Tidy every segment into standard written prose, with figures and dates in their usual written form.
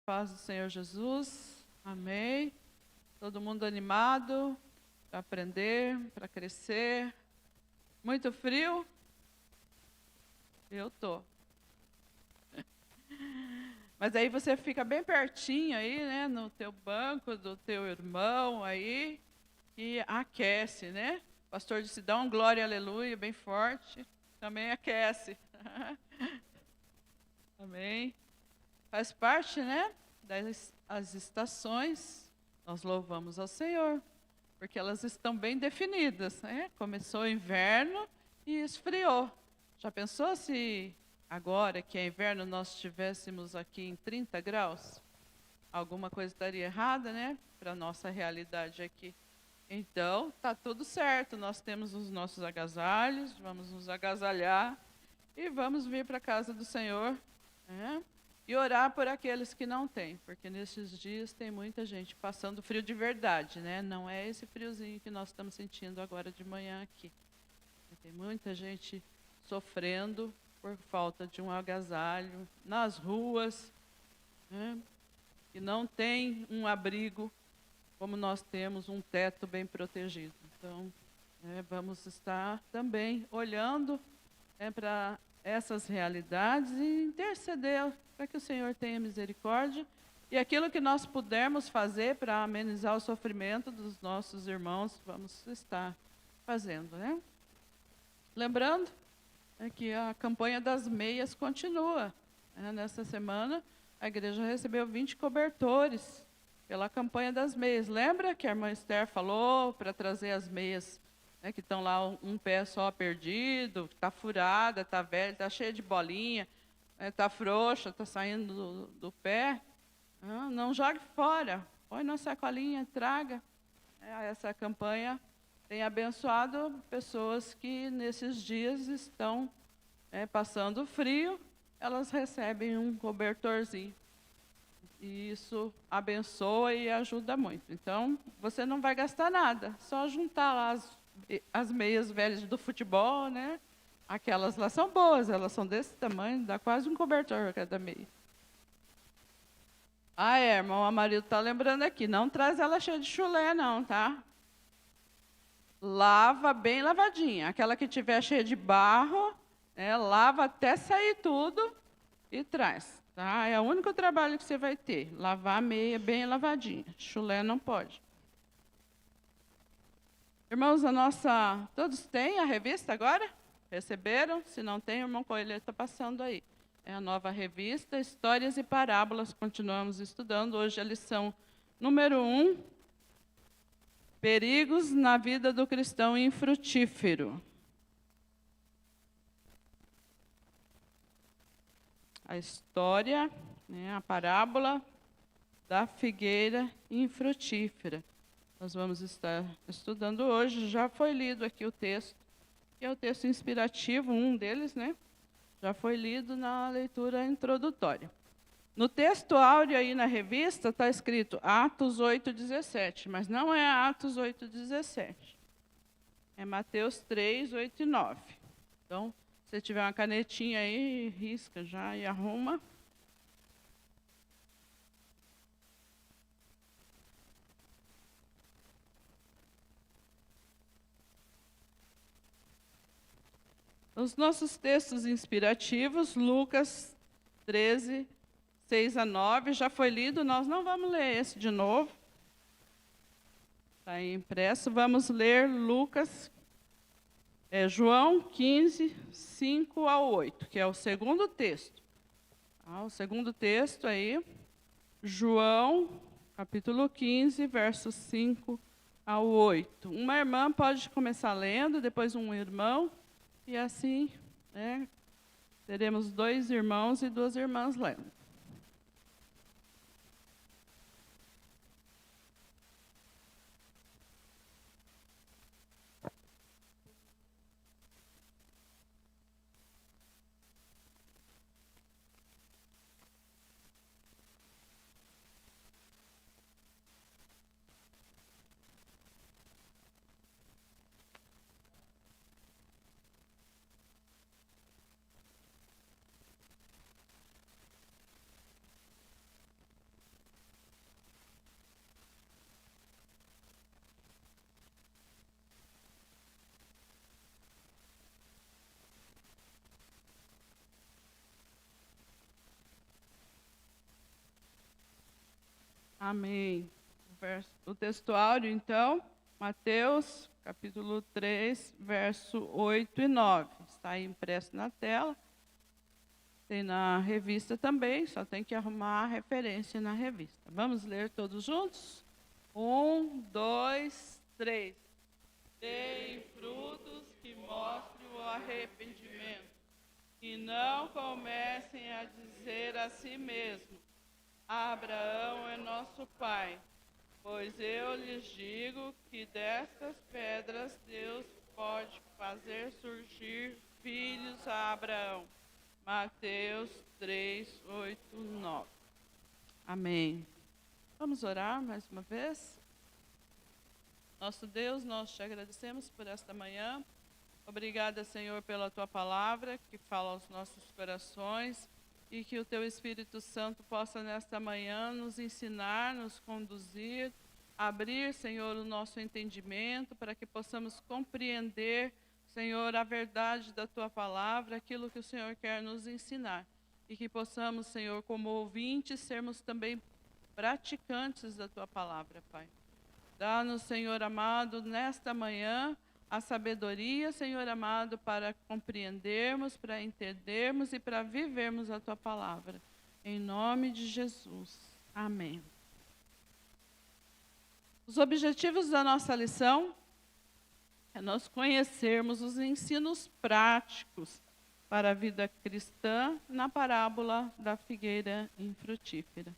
Paz do Senhor Jesus, amém. Todo mundo animado para aprender, para crescer. Muito frio? Eu tô. Mas aí você fica bem pertinho aí, né, no teu banco do teu irmão aí, e aquece, né? O pastor disse, dá um glória e aleluia bem forte, também aquece. Amém. Faz parte, né, das estações, nós louvamos ao Senhor, porque elas estão bem definidas, né? Começou o inverno e esfriou. Já pensou se agora que é inverno nós estivéssemos aqui em 30 graus? Alguma coisa estaria errada, né? Para a nossa realidade aqui. Então, tá tudo certo, nós temos os nossos agasalhos, vamos nos agasalhar e vamos vir para a casa do Senhor, né? E orar por aqueles que não têm, porque nesses dias tem muita gente passando frio de verdade, né? Não é esse friozinho que nós estamos sentindo agora de manhã aqui. Tem muita gente sofrendo por falta de um agasalho nas ruas, né? E não tem um abrigo como nós temos, um teto bem protegido. Então, vamos estar também olhando para essas realidades e interceder para que o Senhor tenha misericórdia e aquilo que nós pudermos fazer para amenizar o sofrimento dos nossos irmãos, vamos estar fazendo, né? Lembrando que a campanha das meias continua. Nessa semana, a igreja recebeu 20 cobertores pela campanha das meias. Lembra que a irmã Esther falou para trazer as meias, né, que estão lá um pé só perdido, está furada, está velha, está cheia de bolinha, está frouxa, está saindo do pé. Não jogue fora, põe na sacolinha, traga. Essa campanha tem abençoado pessoas que nesses dias estão passando frio, elas recebem um cobertorzinho. E isso abençoa e ajuda muito. Então, você não vai gastar nada, só juntar lá as meias velhas do futebol, né? Aquelas lá são boas, elas são desse tamanho, dá quase um cobertor cada meia. Irmão, o marido está lembrando aqui, não traz ela cheia de chulé não, tá? Lava bem lavadinha, aquela que tiver cheia de barro, lava até sair tudo e traz. Tá? É o único trabalho que você vai ter, lavar a meia bem lavadinha, chulé não pode. Irmãos, todos têm a revista agora? Receberam? Se não tem, o irmão Coelho está passando aí. É a nova revista, Histórias e Parábolas, continuamos estudando. Hoje a lição número 1, Perigos na vida do cristão infrutífero. A história, a parábola da figueira infrutífera. Nós vamos estar estudando hoje, já foi lido aqui o texto, que é o texto inspirativo, um deles, né? Já foi lido na leitura introdutória. No texto áureo aí na revista está escrito Atos 8:17, mas não é Atos 8:17. É Mateus 3, 8 e 9. Então, se você tiver uma canetinha aí, risca já e arruma. Os nossos textos inspirativos, Lucas 13, 6 a 9, já foi lido, nós não vamos ler esse de novo. Está aí impresso, vamos ler João 15, 5 a 8, que é o segundo texto. O segundo texto aí, João, capítulo 15, versos 5 a 8. Uma irmã pode começar lendo, depois um irmão, e assim, teremos 2 irmãos e 2 irmãs lendo. Amém. O textuário, então, Mateus, capítulo 3, verso 8 e 9. Está aí impresso na tela. Tem na revista também, só tem que arrumar a referência na revista. Vamos ler todos juntos? 1, 2, 3. Deem frutos que mostrem o arrependimento, e não comecem a dizer a si mesmo: Abraão é nosso pai. Pois eu lhes digo que destas pedras Deus pode fazer surgir filhos a Abraão. Mateus 3, 8, 9. Amém. Vamos orar mais uma vez? Nosso Deus, nós te agradecemos por esta manhã. Obrigada, Senhor, pela tua palavra que fala aos nossos corações e que o teu Espírito Santo possa nesta manhã nos ensinar, nos conduzir, abrir, Senhor, o nosso entendimento para que possamos compreender, Senhor, a verdade da tua palavra, aquilo que o Senhor quer nos ensinar. E que possamos, Senhor, como ouvintes, sermos também praticantes da tua palavra, Pai. Dá-nos, Senhor amado, nesta manhã, a sabedoria, Senhor amado, para compreendermos, para entendermos e para vivermos a tua palavra. Em nome de Jesus. Amém. Os objetivos da nossa lição é nós conhecermos os ensinos práticos para a vida cristã na parábola da figueira infrutífera.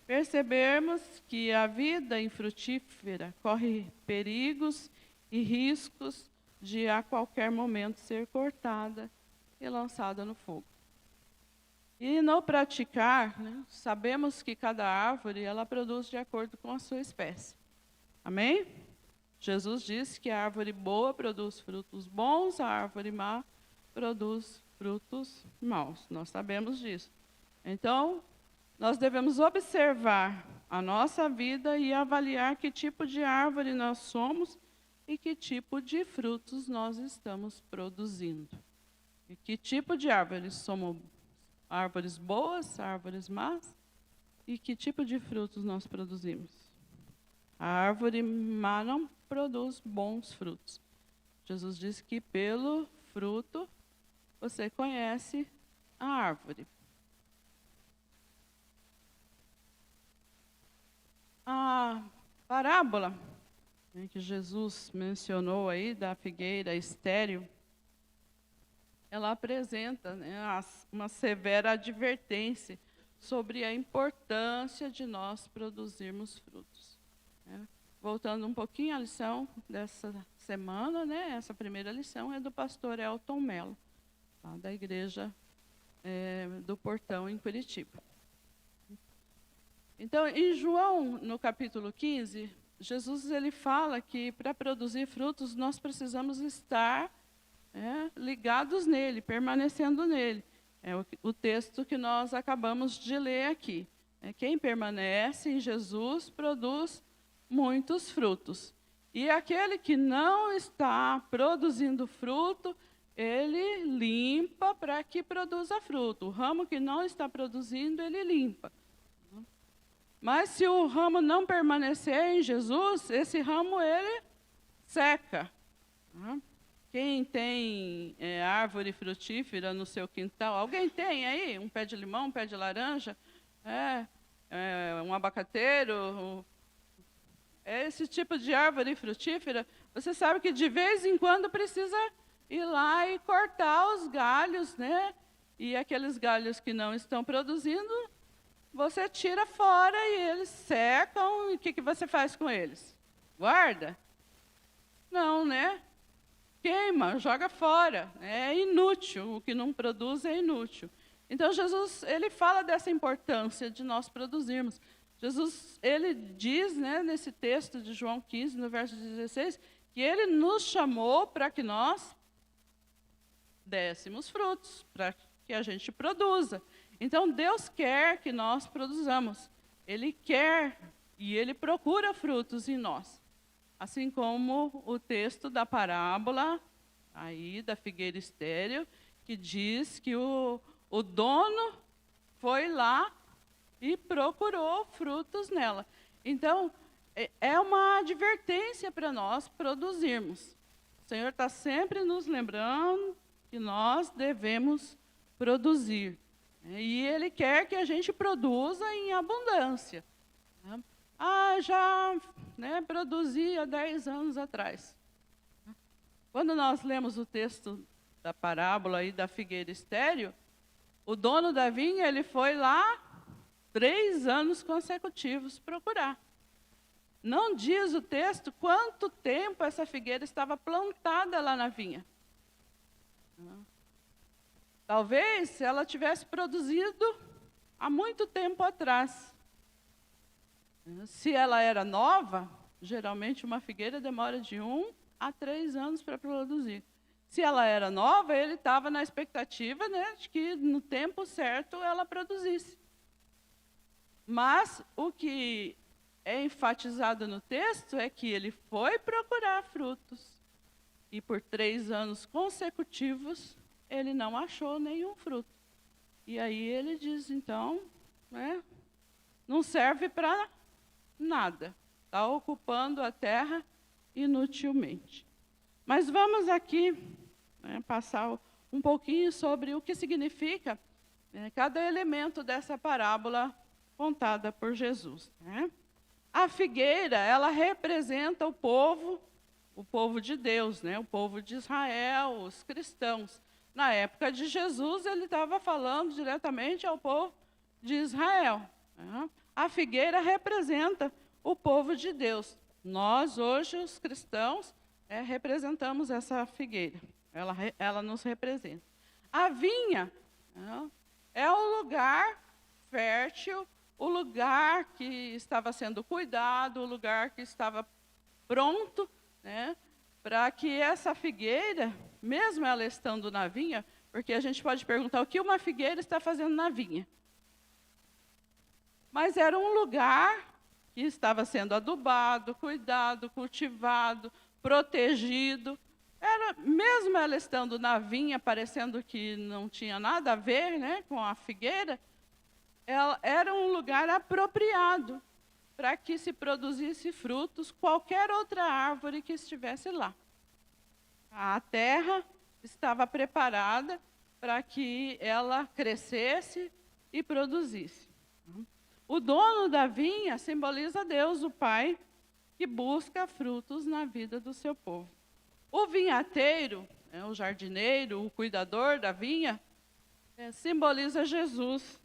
Percebermos que a vida infrutífera corre perigos e riscos de a qualquer momento ser cortada e lançada no fogo. E no praticar, sabemos que cada árvore ela produz de acordo com a sua espécie. Amém? Jesus disse que a árvore boa produz frutos bons, a árvore má produz frutos maus. Nós sabemos disso. Então, nós devemos observar a nossa vida e avaliar que tipo de árvore nós somos e que tipo de frutos nós estamos produzindo. E que tipo de árvores somos? Árvores boas, árvores más? E que tipo de frutos nós produzimos? A árvore má não produz bons frutos. Jesus disse que pelo fruto você conhece a árvore. A parábola que Jesus mencionou aí da figueira estéril, ela apresenta uma severa advertência sobre a importância de nós produzirmos frutos. Voltando um pouquinho à lição dessa semana, essa primeira lição é do pastor Elton Mello, lá da igreja do Portão, em Curitiba. Então, em João, no capítulo 15, Jesus ele fala que para produzir frutos nós precisamos estar ligados nele, permanecendo nele. É o texto que nós acabamos de ler aqui. Quem permanece em Jesus produz muitos frutos. E aquele que não está produzindo fruto, ele limpa para que produza fruto. O ramo que não está produzindo, ele limpa. Mas se o ramo não permanecer em Jesus, esse ramo ele seca. Quem tem árvore frutífera no seu quintal? Alguém tem aí um pé de limão, um pé de laranja? Um abacateiro? Esse tipo de árvore frutífera, você sabe que de vez em quando precisa ir lá e cortar os galhos, E aqueles galhos que não estão produzindo, você tira fora e eles secam. E o que você faz com eles? Guarda? Não, Queima, joga fora. É inútil. O que não produz é inútil. Então, Jesus, ele fala dessa importância de nós produzirmos. Jesus, ele diz, nesse texto de João 15, no verso 16, que ele nos chamou para que nós dessemos frutos, para que a gente produza. Então, Deus quer que nós produzamos. Ele quer e Ele procura frutos em nós. Assim como o texto da parábola, aí da figueira estéril, que diz que o dono foi lá e procurou frutos nela. Então, é uma advertência para nós produzirmos. O Senhor está sempre nos lembrando que nós devemos produzir. E Ele quer que a gente produza em abundância. Já produzi há 10 anos atrás. Quando nós lemos o texto da parábola aí da figueira estéril, o dono da vinha, ele foi lá 3 anos consecutivos procurar. Não diz o texto quanto tempo essa figueira estava plantada lá na vinha. Talvez ela tivesse produzido há muito tempo atrás. Se ela era nova, geralmente uma figueira demora de 1 a 3 anos para produzir. Se ela era nova, ele estava na expectativa, de que no tempo certo ela produzisse. Mas o que é enfatizado no texto é que ele foi procurar frutos. E por 3 anos consecutivos, ele não achou nenhum fruto. E aí ele diz, então, não serve para nada. Está ocupando a terra inutilmente. Mas vamos aqui passar um pouquinho sobre o que significa cada elemento dessa parábola contada por Jesus. A figueira, ela representa o povo de Deus, o povo de Israel, os cristãos. Na época de Jesus, ele estava falando diretamente ao povo de Israel. A figueira representa o povo de Deus. Nós, hoje, os cristãos, representamos essa figueira. Ela nos representa. A vinha é o lugar fértil, o lugar que estava sendo cuidado, o lugar que estava pronto, para que essa figueira, mesmo ela estando na vinha, porque a gente pode perguntar o que uma figueira está fazendo na vinha. Mas era um lugar que estava sendo adubado, cuidado, cultivado, protegido. Mesmo ela estando na vinha, parecendo que não tinha nada a ver com a figueira, era um lugar apropriado para que se produzisse frutos qualquer outra árvore que estivesse lá. A terra estava preparada para que ela crescesse e produzisse. O dono da vinha simboliza Deus, o Pai, que busca frutos na vida do seu povo. O vinhateiro, o jardineiro, o cuidador da vinha, simboliza Jesus,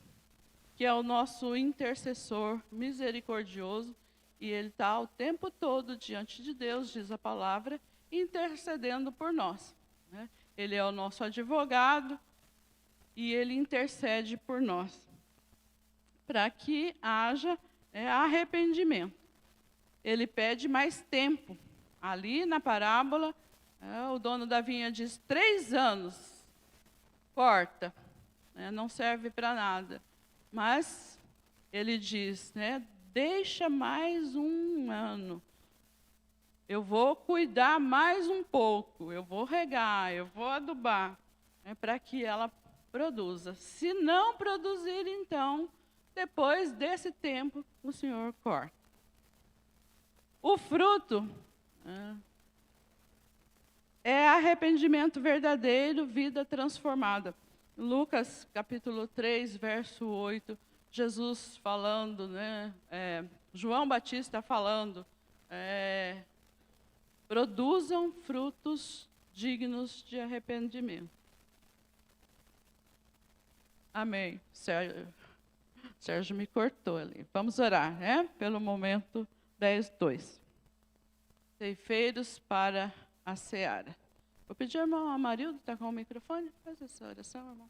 que é o nosso intercessor misericordioso, e ele está o tempo todo diante de Deus, diz a palavra, intercedendo por nós. Ele é o nosso advogado e ele intercede por nós, para que haja arrependimento. Ele pede mais tempo. Ali na parábola, o dono da vinha diz 3 anos, corta, não serve para nada. Mas ele diz, deixa mais 1 ano. Eu vou cuidar mais um pouco, eu vou regar, eu vou adubar, para que ela produza. Se não produzir, então, depois desse tempo, o Senhor corta. O fruto é arrependimento verdadeiro, vida transformada. Lucas, capítulo 3, verso 8, Jesus falando, João Batista falando, produzam frutos dignos de arrependimento. Amém. Sérgio me cortou ali. Vamos orar, pelo momento 10:2. Ceifeiros para a seara. Vou pedir ao irmão Amarildo, está com o microfone? Faz essa oração, irmão.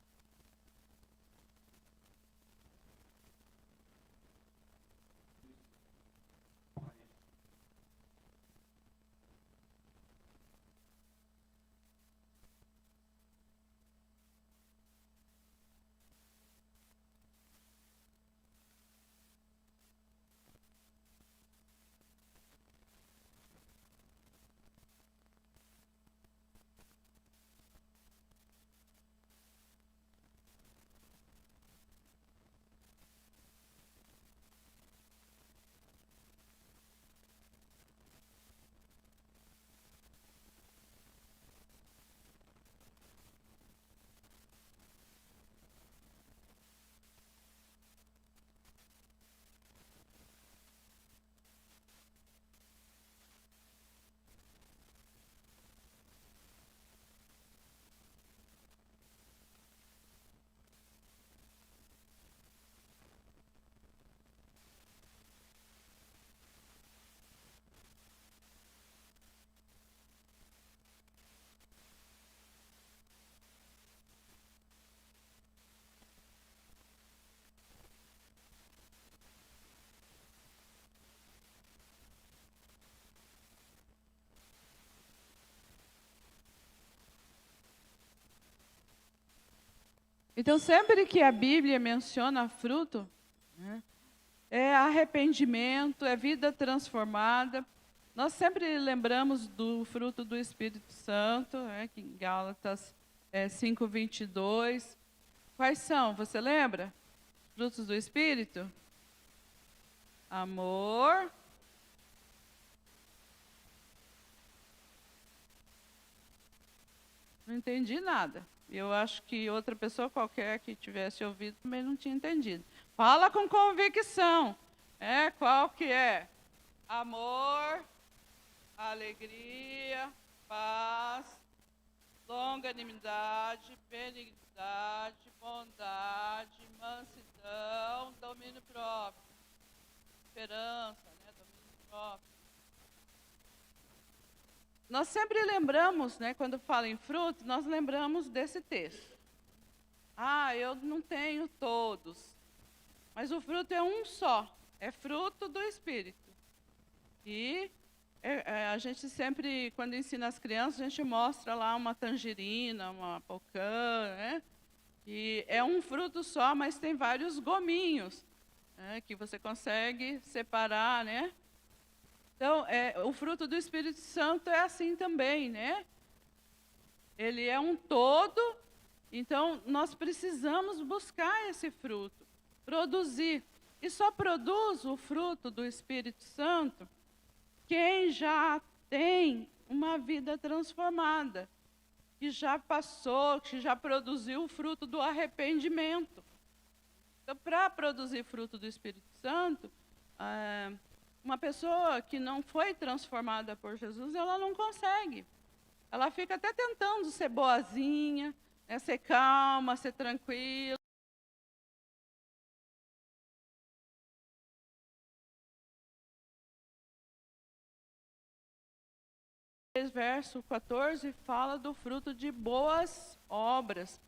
Então, sempre que a Bíblia menciona fruto, né, é arrependimento, é vida transformada. Nós sempre lembramos do fruto do Espírito Santo, que em Gálatas 5:22. Quais são? Você lembra? Frutos do Espírito? Amor. Não entendi nada. Eu acho que outra pessoa qualquer que tivesse ouvido também não tinha entendido. Fala com convicção. Qual que é? Amor, alegria, paz, longanimidade, benignidade, bondade, mansidão, domínio próprio. Esperança, domínio próprio. Nós sempre lembramos, quando fala em fruto, nós lembramos desse texto. Eu não tenho todos. Mas o fruto é um só. É fruto do Espírito. E a gente sempre, quando ensina as crianças, a gente mostra lá uma tangerina, uma pocã, E é um fruto só, mas tem vários gominhos, que você consegue separar, Então, o fruto do Espírito Santo é assim também, Ele é um todo, então nós precisamos buscar esse fruto, produzir. E só produz o fruto do Espírito Santo quem já tem uma vida transformada, que já passou, que já produziu o fruto do arrependimento. Então, para produzir fruto do Espírito Santo, uma pessoa que não foi transformada por Jesus, ela não consegue. Ela fica até tentando ser boazinha, ser calma, ser tranquila. Verso 14 fala do fruto de boas obras.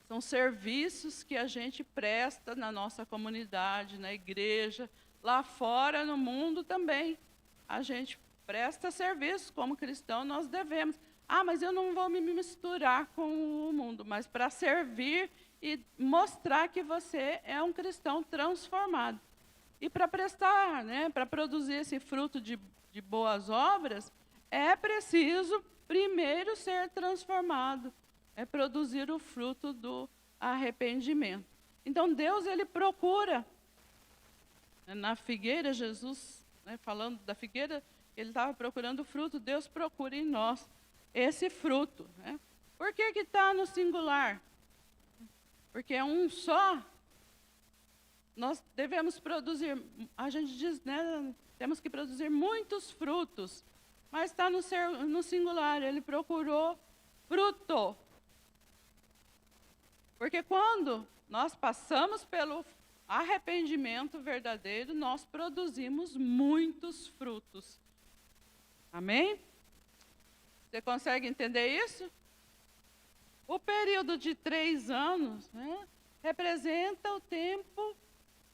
São serviços que a gente presta na nossa comunidade, na igreja, lá fora, no mundo também. A gente presta serviço, como cristão nós devemos. Mas eu não vou me misturar com o mundo, mas para servir e mostrar que você é um cristão transformado. E para prestar, para produzir esse fruto de boas obras, é preciso primeiro ser transformado, é produzir o fruto do arrependimento. Então, Deus, ele procura. Na figueira, Jesus, falando da figueira, ele estava procurando o fruto. Deus procura em nós esse fruto. Por que está no singular? Porque é um só. Nós devemos produzir, a gente diz, temos que produzir muitos frutos. Mas está no singular, ele procurou fruto. Porque quando nós passamos pelo arrependimento verdadeiro, nós produzimos muitos frutos. Amém? Você consegue entender isso? O período de 3 anos representa o tempo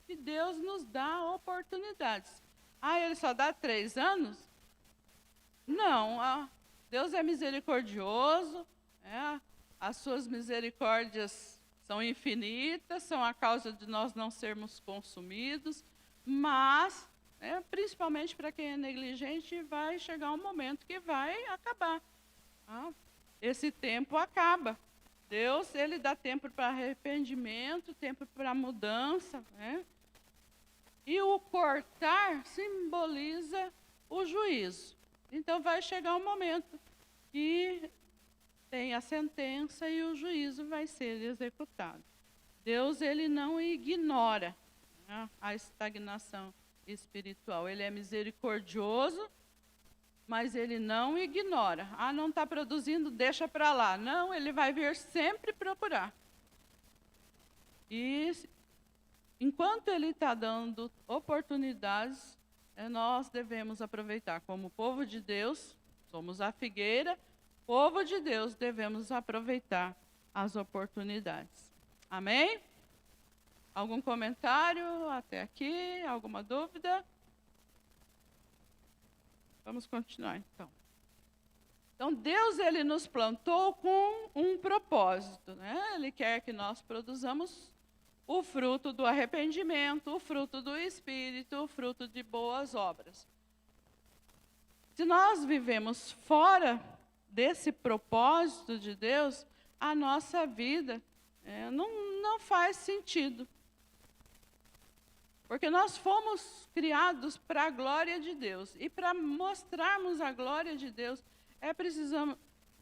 que Deus nos dá oportunidades. Ele só dá 3 anos? Não, Deus é misericordioso, as suas misericórdias são infinitas, são a causa de nós não sermos consumidos, mas, principalmente para quem é negligente, vai chegar um momento que vai acabar. Esse tempo acaba. Deus, ele dá tempo para arrependimento, tempo para mudança. E o cortar simboliza o juízo. Então, vai chegar um momento que tem a sentença e o juízo vai ser executado. Deus, ele não ignora a estagnação espiritual. Ele é misericordioso, mas ele não ignora. Não está produzindo, deixa para lá. Não, ele vai vir sempre procurar. E enquanto ele está dando oportunidades, nós devemos aproveitar. Como povo de Deus, somos a figueira, povo de Deus, devemos aproveitar as oportunidades. Amém? Algum comentário até aqui? Alguma dúvida? Vamos continuar, então. Então, Deus, ele nos plantou com um propósito, né? Ele quer que nós produzamos o fruto do arrependimento, o fruto do Espírito, o fruto de boas obras. Se nós vivemos fora desse propósito de Deus, a nossa vida não faz sentido. Porque nós fomos criados para a glória de Deus. E para mostrarmos a glória de Deus,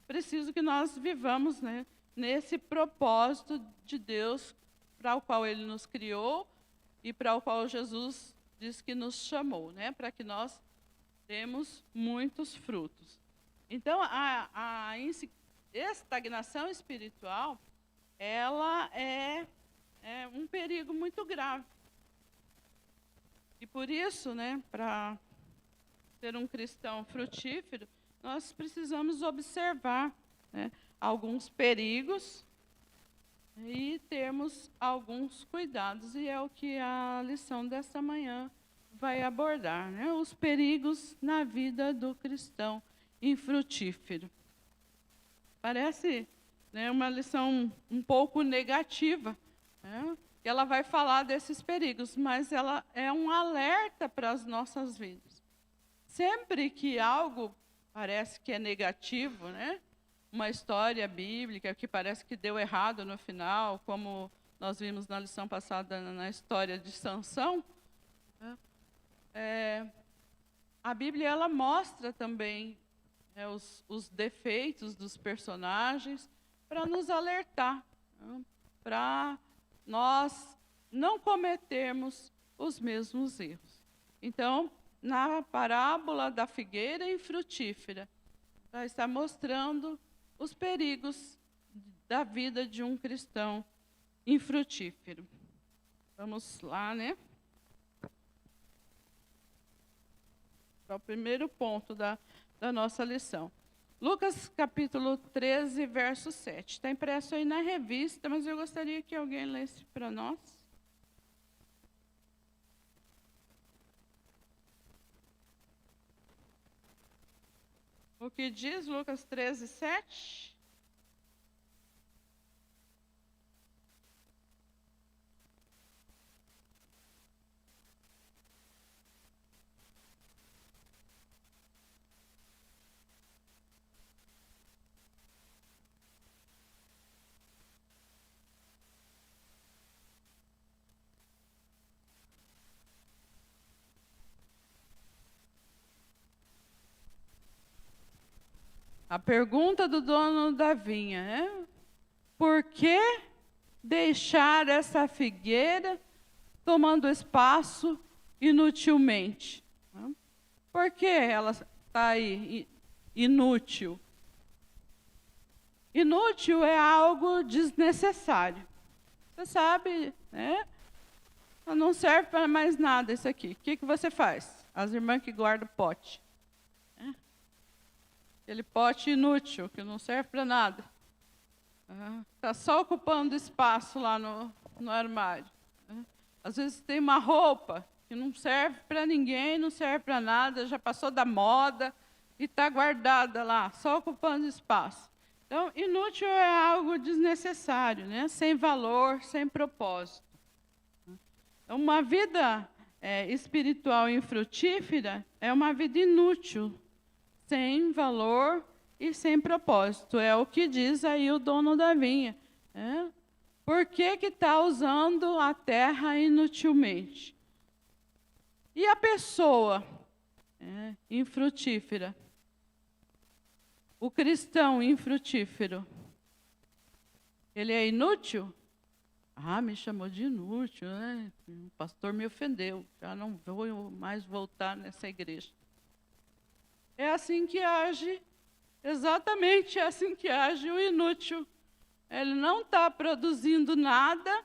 preciso que nós vivamos, né, nesse propósito de Deus para o qual Ele nos criou e para o qual Jesus diz que nos chamou, né, para que nós demos muitos frutos. Então, a estagnação espiritual, ela é um perigo muito grave. E por isso, né, para ser um cristão frutífero, nós precisamos observar, né, alguns perigos e termos alguns cuidados. E é o que a lição desta manhã vai abordar, né, os perigos na vida do cristão infrutífero. Parece, né, uma lição um pouco negativa, né? Ela vai falar desses perigos, mas ela é um alerta para as nossas vidas. Sempre que algo parece que é negativo, né? Uma história bíblica que parece que deu errado no final, como nós vimos na lição passada na história de Sansão, né? A Bíblia, ela mostra também, né, os defeitos dos personagens para nos alertar, né, para nós não cometermos os mesmos erros. Então, na parábola da figueira infrutífera, está mostrando os perigos da vida de um cristão infrutífero. Vamos lá, né? Para o primeiro ponto da nossa lição. Lucas capítulo 13, verso 7. Está impresso aí na revista, mas eu gostaria que alguém lesse para nós. O que diz Lucas 13, 7? A pergunta do dono da vinha, né? Por que deixar essa figueira tomando espaço inutilmente? Por que ela está aí inútil? Inútil é algo desnecessário. Você sabe, né? Não serve para mais nada isso aqui. O que você faz? As irmãs que guardam pote. Aquele pote inútil, que não serve para nada. Está só ocupando espaço lá no armário. Às vezes tem uma roupa que não serve para ninguém, não serve para nada, já passou da moda e está guardada lá, só ocupando espaço. Então, inútil é algo desnecessário, né? Sem valor, sem propósito. Uma vida espiritual infrutífera é uma vida inútil, sem valor e sem propósito. É o que diz aí o dono da vinha. Por que está usando a terra inutilmente? E a pessoa infrutífera? O cristão infrutífero, ele é inútil? Me chamou de inútil, né? O pastor me ofendeu, já não vou mais voltar nessa igreja. É assim que age, exatamente assim que age o inútil. Ele não está produzindo nada,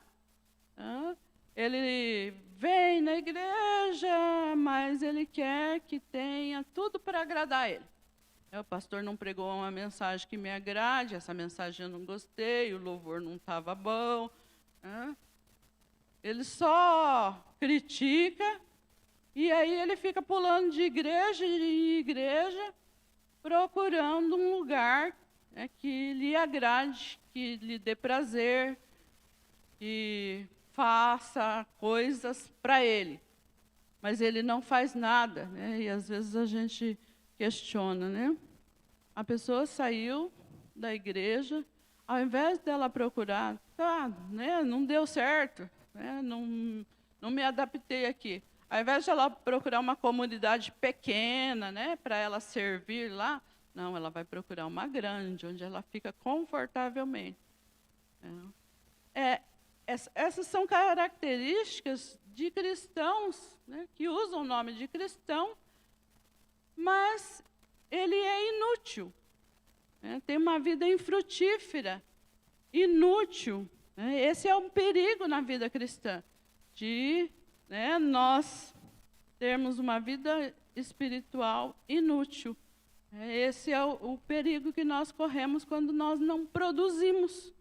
ele vem na igreja, mas ele quer que tenha tudo para agradar ele. O pastor não pregou uma mensagem que me agrade, essa mensagem eu não gostei, o louvor não estava bom. Ele só critica, e aí ele fica pulando de igreja em igreja, procurando um lugar, né, que lhe agrade, que lhe dê prazer, que faça coisas para ele. Mas ele não faz nada, né? E às vezes a gente questiona, né? A pessoa saiu da igreja, ao invés dela procurar, tá, né? Não deu certo, né? Não me adaptei aqui. Ao invés de ela procurar uma comunidade pequena, né, para ela servir lá, não, ela vai procurar uma grande, onde ela fica confortavelmente. Essas são características de cristãos, né, que usam o nome de cristão, mas ele é inútil, né, tem uma vida infrutífera, inútil. Né, esse é um perigo na vida cristã, de, né, nós termos uma vida espiritual inútil. Esse é o perigo que nós corremos quando nós não produzimos.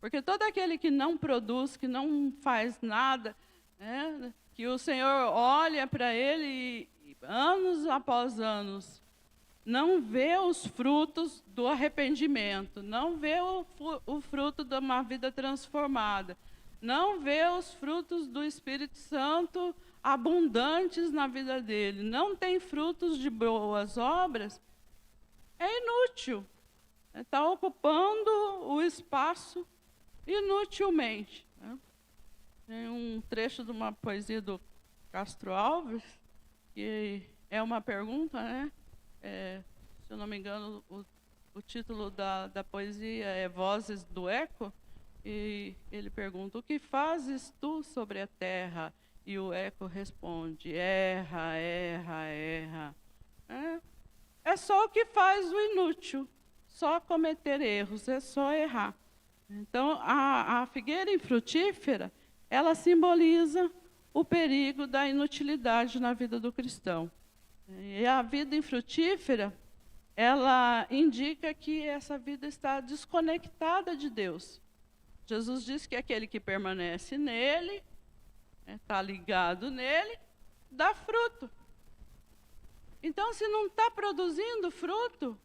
Porque todo aquele que não produz, que não faz nada, né, que o Senhor olha para ele e anos após anos não vê os frutos do arrependimento, não vê o fruto de uma vida transformada, não vê os frutos do Espírito Santo abundantes na vida dele, não tem frutos de boas obras, é inútil. Está ocupando o espaço inutilmente. Né? Tem um trecho de uma poesia do Castro Alves, que é uma pergunta, né? Se eu não me engano, o título da poesia é Vozes do Eco, e ele pergunta: o que fazes tu sobre a terra? E o eco responde: erra, erra, erra. É só o que faz o inútil, só cometer erros, é só errar. Então, a figueira infrutífera, ela simboliza o perigo da inutilidade na vida do cristão. E a vida infrutífera, ela indica que essa vida está desconectada de Deus. Jesus diz que aquele que permanece nele, está ligado nele, dá fruto. Então, se não está produzindo fruto,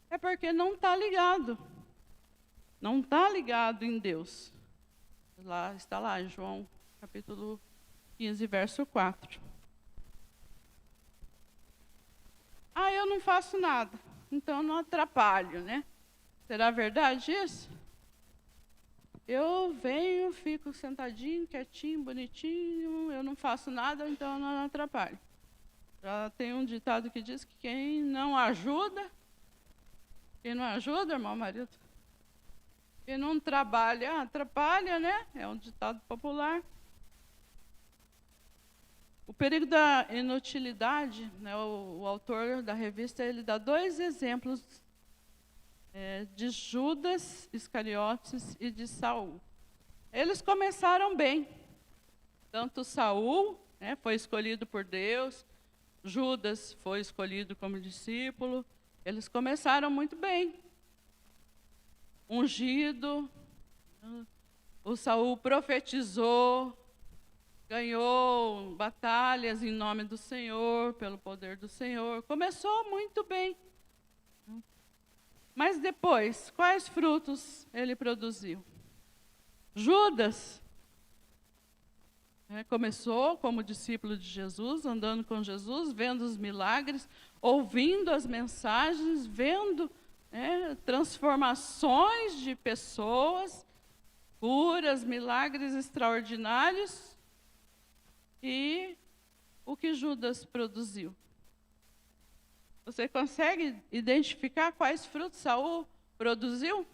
é porque não está ligado. Não está ligado em Deus. Está lá, em João, capítulo 15, verso 4. Eu não faço nada, então não atrapalho, né? Será verdade isso? Eu venho, fico sentadinho, quietinho, bonitinho, eu não faço nada, então eu não atrapalho. Já tem um ditado que diz que quem não ajuda, irmão marido? Quem não trabalha, atrapalha, né? É um ditado popular. O perigo da inutilidade, né, o autor da revista, ele dá 2 exemplos de Judas Iscariotes e de Saul. Eles começaram bem. Tanto Saul, né, foi escolhido por Deus, Judas foi escolhido como discípulo. Eles começaram muito bem. Ungido, o Saul profetizou, ganhou batalhas em nome do Senhor, pelo poder do Senhor. Começou muito bem. Mas depois, quais frutos ele produziu? Judas começou como discípulo de Jesus, andando com Jesus, vendo os milagres, ouvindo as mensagens, vendo transformações de pessoas, curas, milagres extraordinários. E o que Judas produziu? Você consegue identificar quais frutos Saul produziu?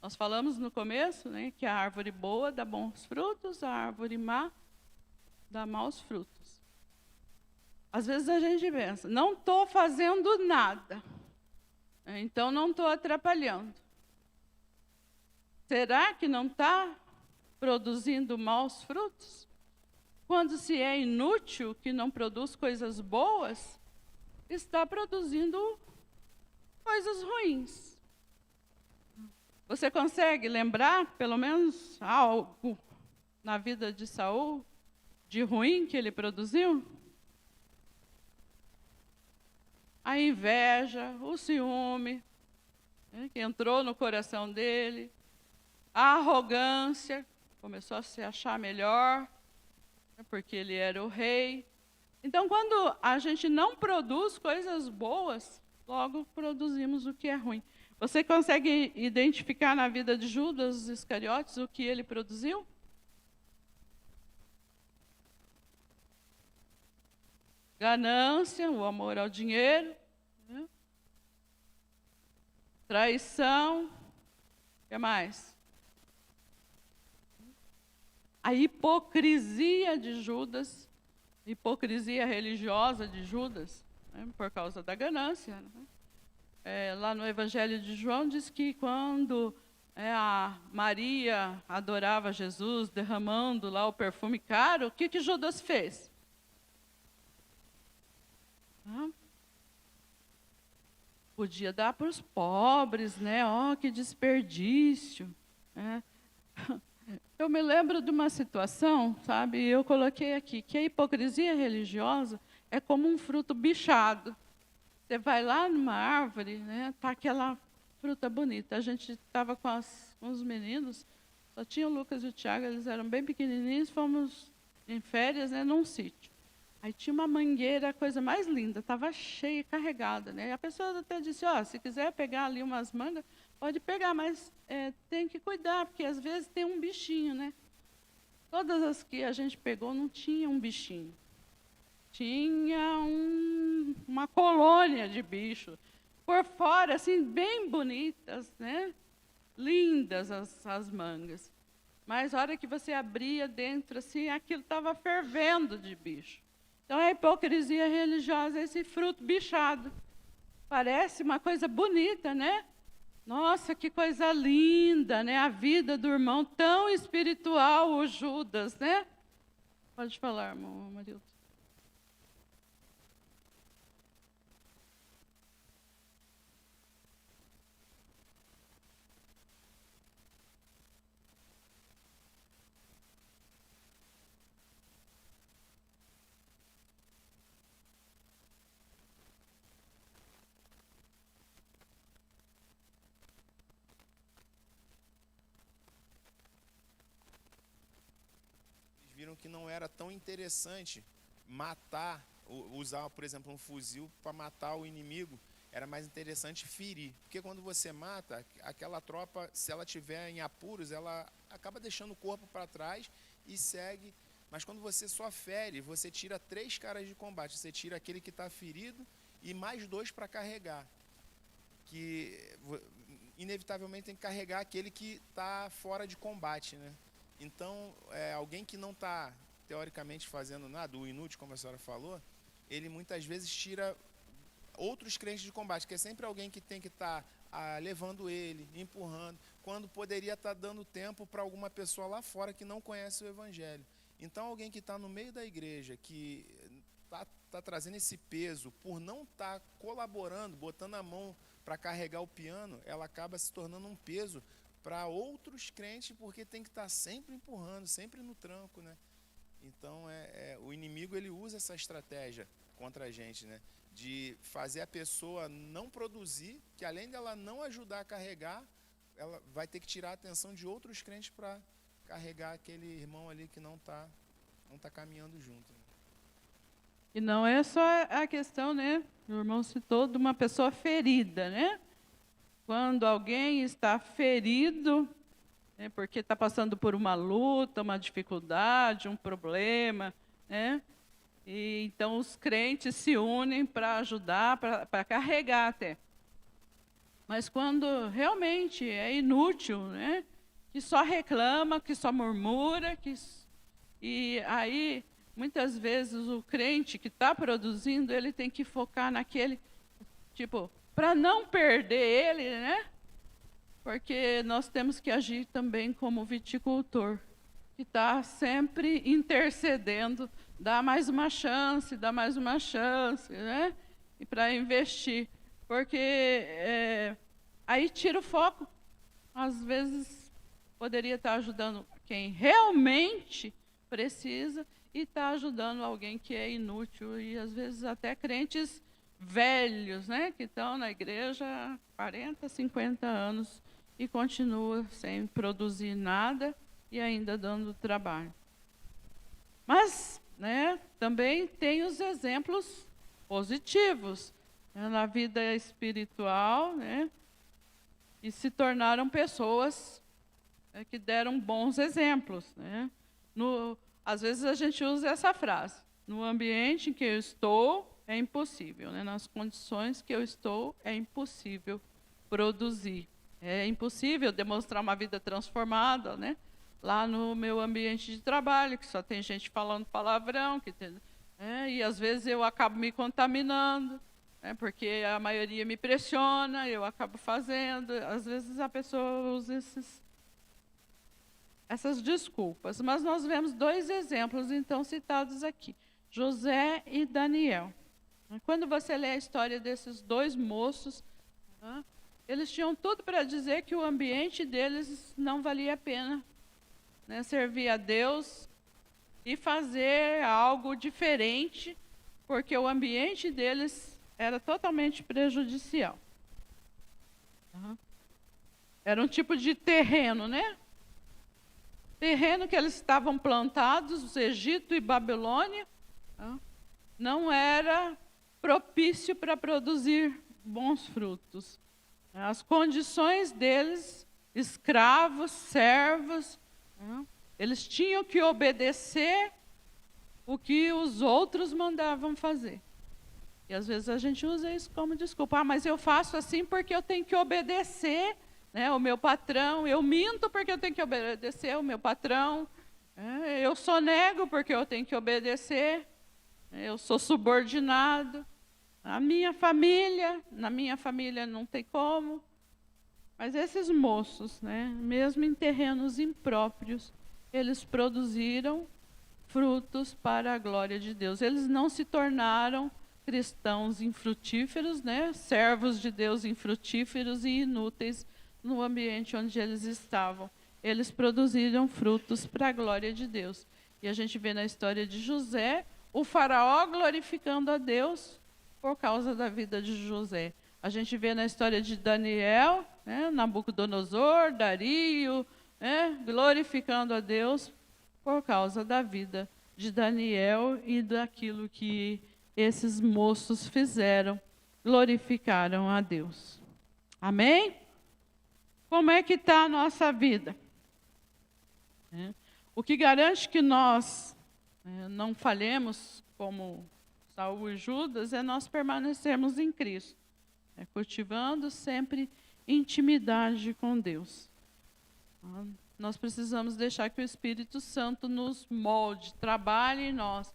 Nós falamos no começo, né, que a árvore boa dá bons frutos, a árvore má dá maus frutos. Às vezes a gente pensa, não estou fazendo nada, então não estou atrapalhando. Será que não está produzindo maus frutos? Quando se é inútil, que não produz coisas boas, está produzindo coisas ruins. Você consegue lembrar, pelo menos, algo na vida de Saul, de ruim que ele produziu? a inveja, o ciúme, né, que entrou no coração dele, a arrogância, começou a se achar melhor, né, porque ele era o rei. Então, quando a gente não produz coisas boas, logo produzimos o que é ruim. Você consegue identificar na vida de Judas Iscariotes o que ele produziu? Ganância, o amor ao dinheiro, né? Traição, o que mais? A hipocrisia de Judas, hipocrisia religiosa de Judas, né, por causa da ganância. Né? Lá no Evangelho de João diz que quando a Maria adorava Jesus, derramando lá o perfume caro, o que Judas fez? Podia dar para os pobres, né? Oh, que desperdício. Né? Eu me lembro de uma situação, sabe? Eu coloquei aqui que a hipocrisia religiosa é como um fruto bichado. Você vai lá numa árvore, né? Tá aquela fruta bonita. A gente estava com os meninos, só tinha o Lucas e o Tiago, eles eram bem pequenininhos, fomos em férias, né? Num sítio. Aí tinha uma mangueira, a coisa mais linda, estava cheia, carregada, né? E a pessoa até disse, ó, se quiser pegar ali umas mangas, pode pegar, mas tem que cuidar, porque às vezes tem um bichinho, né? Todas as que a gente pegou não tinha um bichinho. Tinha uma colônia de bicho. Por fora, assim, bem bonitas, né? Lindas as mangas. Mas a hora que você abria dentro, assim, aquilo estava fervendo de bicho. Então, a hipocrisia religiosa é esse fruto bichado. Parece uma coisa bonita, né? Nossa, que coisa linda, né? A vida do irmão tão espiritual, o Judas, né? Pode falar, irmão Marildo. Viram que não era tão interessante matar, usar, por exemplo, um fuzil para matar o inimigo, era mais interessante ferir. Porque quando você mata, aquela tropa, se ela tiver em apuros, ela acaba deixando o corpo para trás e segue. Mas quando você só fere, você tira 3 caras de combate. Você tira aquele que está ferido e mais 2 para carregar. Que inevitavelmente tem que carregar aquele que está fora de combate, né? Então, alguém que não está, teoricamente, fazendo nada, o inútil, como a senhora falou, ele muitas vezes tira outros crentes de combate, que é sempre alguém que tem que estar levando ele, empurrando, quando poderia estar dando tempo para alguma pessoa lá fora que não conhece o Evangelho. Então, alguém que está no meio da igreja, que está trazendo esse peso, por não estar colaborando, botando a mão para carregar o piano, ela acaba se tornando um peso para outros crentes, porque tem que estar sempre empurrando, sempre no tranco, né? Então, o inimigo ele usa essa estratégia contra a gente, né? De fazer a pessoa não produzir, que além dela não ajudar a carregar, ela vai ter que tirar a atenção de outros crentes para carregar aquele irmão ali que não tá caminhando junto. Né? E não é só a questão, né? O irmão citou de uma pessoa ferida, né? Quando alguém está ferido, né, porque está passando por uma luta, uma dificuldade, um problema, né? E então os crentes se unem para ajudar, para carregar até. Mas quando realmente é inútil, né? Que só reclama, que só murmura, e aí muitas vezes o crente que está produzindo, ele tem que focar naquele, tipo, para não perder ele, né? Porque nós temos que agir também como viticultor, que está sempre intercedendo, dá mais uma chance, né? E para investir. Porque aí tira o foco. Às vezes poderia estar ajudando quem realmente precisa e está ajudando alguém que é inútil. E às vezes até crentes velhos, né, que estão na igreja há 40, 50 anos e continua sem produzir nada e ainda dando trabalho. Mas, né, também tem os exemplos positivos, né, na vida espiritual, né, e se tornaram pessoas, né, que deram bons exemplos, né. Às vezes a gente usa essa frase: no ambiente em que eu estou, é impossível, né, nas condições que eu estou, é impossível produzir. É impossível demonstrar uma vida transformada, né, lá no meu ambiente de trabalho, que só tem gente falando palavrão, e às vezes eu acabo me contaminando, né, porque a maioria me pressiona, eu acabo fazendo. Às vezes a pessoa usa essas desculpas. Mas nós vemos 2 exemplos, então, citados aqui: José e Daniel. Quando você lê a história desses 2 moços, eles tinham tudo para dizer que o ambiente deles não valia a pena, né, servir a Deus e fazer algo diferente, porque o ambiente deles era totalmente prejudicial. Era um tipo de terreno, né? Terreno que eles estavam plantados, Egito e Babilônia, não era propício para produzir bons frutos. As condições deles, escravos, servos, eles tinham que obedecer o que os outros mandavam fazer. E às vezes a gente usa isso como desculpa: mas eu faço assim porque eu tenho que obedecer, né, o meu patrão, eu minto porque eu tenho que obedecer o meu patrão, eu sonego porque eu tenho que obedecer, eu sou subordinado. Na minha família não tem como. Mas esses moços, né, mesmo em terrenos impróprios, eles produziram frutos para a glória de Deus. Eles não se tornaram cristãos infrutíferos, né, servos de Deus infrutíferos e inúteis no ambiente onde eles estavam. Eles produziram frutos para a glória de Deus. E a gente vê na história de José, o faraó glorificando a Deus por causa da vida de José. A gente vê na história de Daniel, né, Nabucodonosor, Dario, né, glorificando a Deus por causa da vida de Daniel e daquilo que esses moços fizeram, glorificaram a Deus. Amém? Como é que está a nossa vida? O que garante que nós não falhemos como Saul e Judas é nós permanecermos em Cristo, cultivando sempre intimidade com Deus. Nós precisamos deixar que o Espírito Santo nos molde, trabalhe em nós.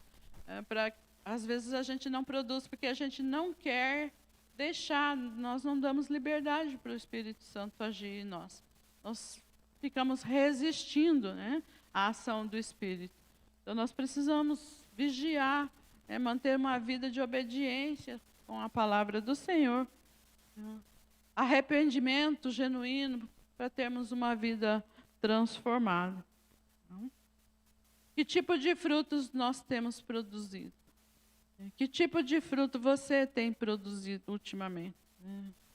Às vezes a gente não produz porque a gente não quer deixar, nós não damos liberdade para o Espírito Santo agir em nós. Nós ficamos resistindo, né, à ação do Espírito. Então nós precisamos vigiar, manter uma vida de obediência com a palavra do Senhor. Arrependimento genuíno para termos uma vida transformada. Que tipo de frutos nós temos produzido? Que tipo de fruto você tem produzido ultimamente?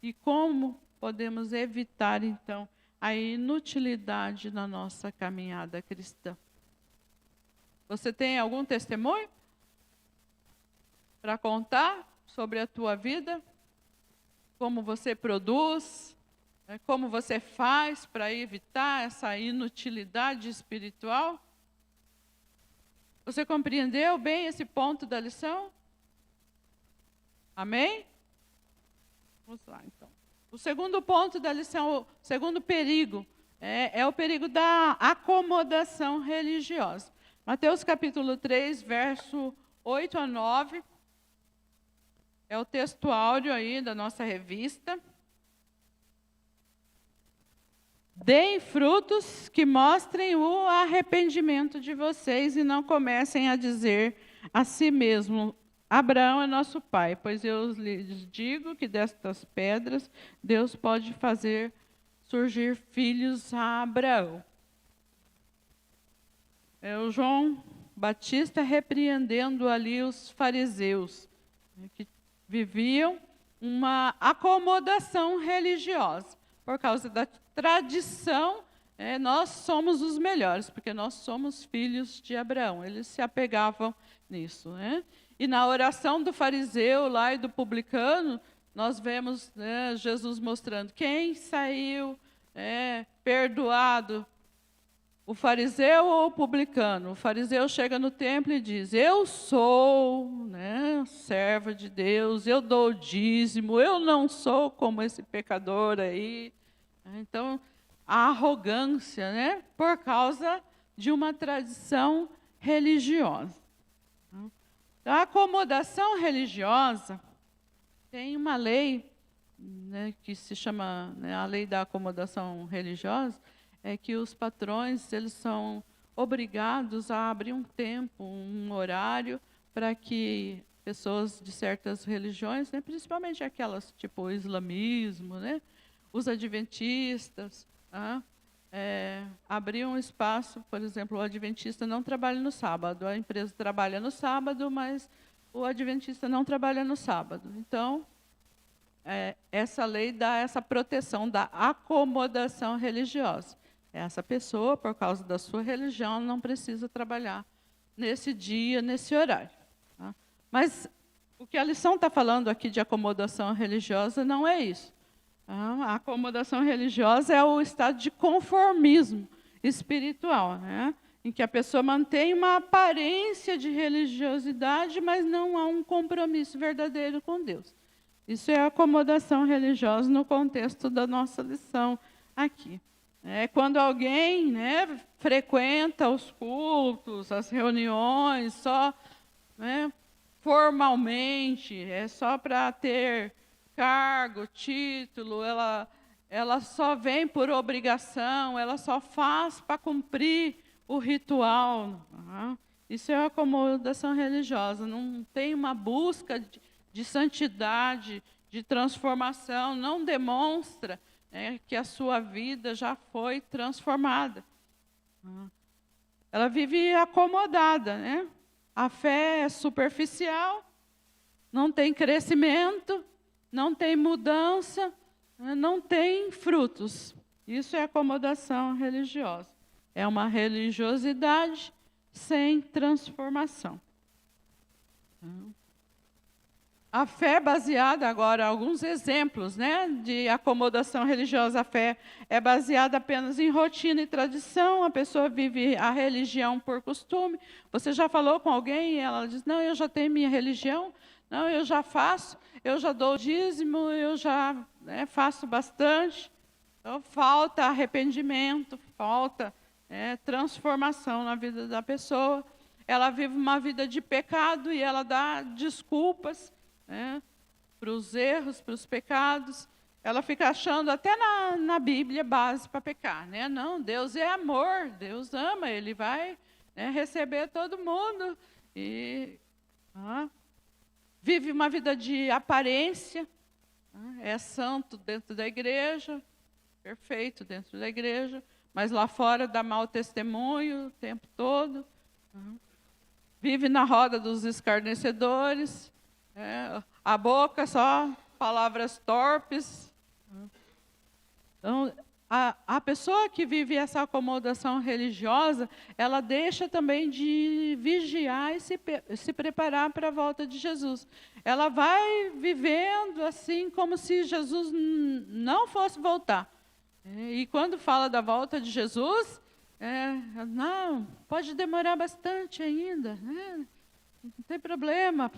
E como podemos evitar, então, a inutilidade na nossa caminhada cristã? Você tem algum testemunho para contar sobre a tua vida? Como você produz? Como você faz para evitar essa inutilidade espiritual? Você compreendeu bem esse ponto da lição? Amém? Vamos lá, então. O segundo ponto da lição, o segundo perigo, é o perigo da acomodação religiosa. Mateus capítulo 3, verso 8 a 9. É o texto áudio aí da nossa revista. Deem frutos que mostrem o arrependimento de vocês e não comecem a dizer a si mesmo: Abraão é nosso pai, pois eu lhes digo que destas pedras Deus pode fazer surgir filhos a Abraão. É o João Batista repreendendo ali os fariseus, que viviam uma acomodação religiosa. Por causa da tradição, nós somos os melhores, porque nós somos filhos de Abraão. Eles se apegavam nisso. E na oração do fariseu lá e do publicano, nós vemos Jesus mostrando quem saiu perdoado, o fariseu ou o publicano. O fariseu chega no templo e diz: eu sou servo de Deus, eu dou o dízimo, eu não sou como esse pecador aí. Então, a arrogância, por causa de uma tradição religiosa. A acomodação religiosa tem uma lei, que se chama a lei da acomodação religiosa, é que os patrões eles são obrigados a abrir um tempo, um horário, para que pessoas de certas religiões, principalmente aquelas tipo o islamismo, os adventistas, abrir um espaço. Por exemplo, o adventista não trabalha no sábado, a empresa trabalha no sábado, mas o adventista não trabalha no sábado. Então, essa lei dá essa proteção da acomodação religiosa. Essa pessoa, por causa da sua religião, não precisa trabalhar nesse dia, nesse horário. Tá? Mas o que a lição está falando aqui de acomodação religiosa não é isso. A acomodação religiosa é o estado de conformismo espiritual, em que a pessoa mantém uma aparência de religiosidade, mas não há um compromisso verdadeiro com Deus. Isso é acomodação religiosa no contexto da nossa lição aqui. Quando alguém frequenta os cultos, as reuniões, só formalmente, só para ter cargo, título, ela só vem por obrigação, ela só faz para cumprir o ritual. Isso é acomodação religiosa, não tem uma busca de santidade, de transformação, não demonstra que a sua vida já foi transformada. Ela vive acomodada. A fé é superficial, não tem crescimento, não tem mudança, não tem frutos. Isso é acomodação religiosa. É uma religiosidade sem transformação. A fé baseada, agora, alguns exemplos de acomodação religiosa. A fé é baseada apenas em rotina e tradição, a pessoa vive a religião por costume. Você já falou com alguém e ela diz: não, eu já tenho minha religião, não, eu já faço, eu já dou dízimo, eu já faço bastante. Então, falta arrependimento, falta transformação na vida da pessoa. Ela vive uma vida de pecado e ela dá desculpas para os erros, para os pecados. Ela fica achando até na Bíblia base para pecar. Não, Deus é amor, Deus ama, Ele vai receber todo mundo. E vive uma vida de aparência, é santo dentro da igreja, perfeito dentro da igreja, mas lá fora dá mau testemunho o tempo todo. Vive na roda dos escarnecedores, a boca só palavras torpes. Então, a pessoa que vive essa acomodação religiosa, ela deixa também de vigiar e se preparar para a volta de Jesus. Ela vai vivendo assim como se Jesus não fosse voltar. E quando fala da volta de Jesus, não, pode demorar bastante ainda, não tem problema,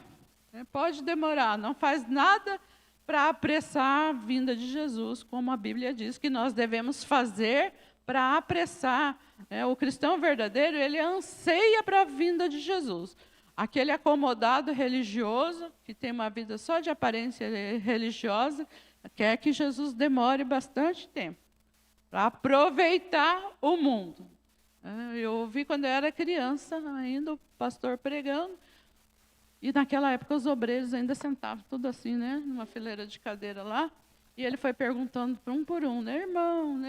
pode demorar, não faz nada para apressar a vinda de Jesus, como a Bíblia diz que nós devemos fazer para apressar. O cristão verdadeiro, ele anseia para a vinda de Jesus. Aquele acomodado religioso, que tem uma vida só de aparência religiosa, quer que Jesus demore bastante tempo para aproveitar o mundo. Eu ouvi quando eu era criança, ainda o pastor pregando, e naquela época os obreiros ainda sentavam tudo assim, numa fileira de cadeira lá, e ele foi perguntando por um, irmão,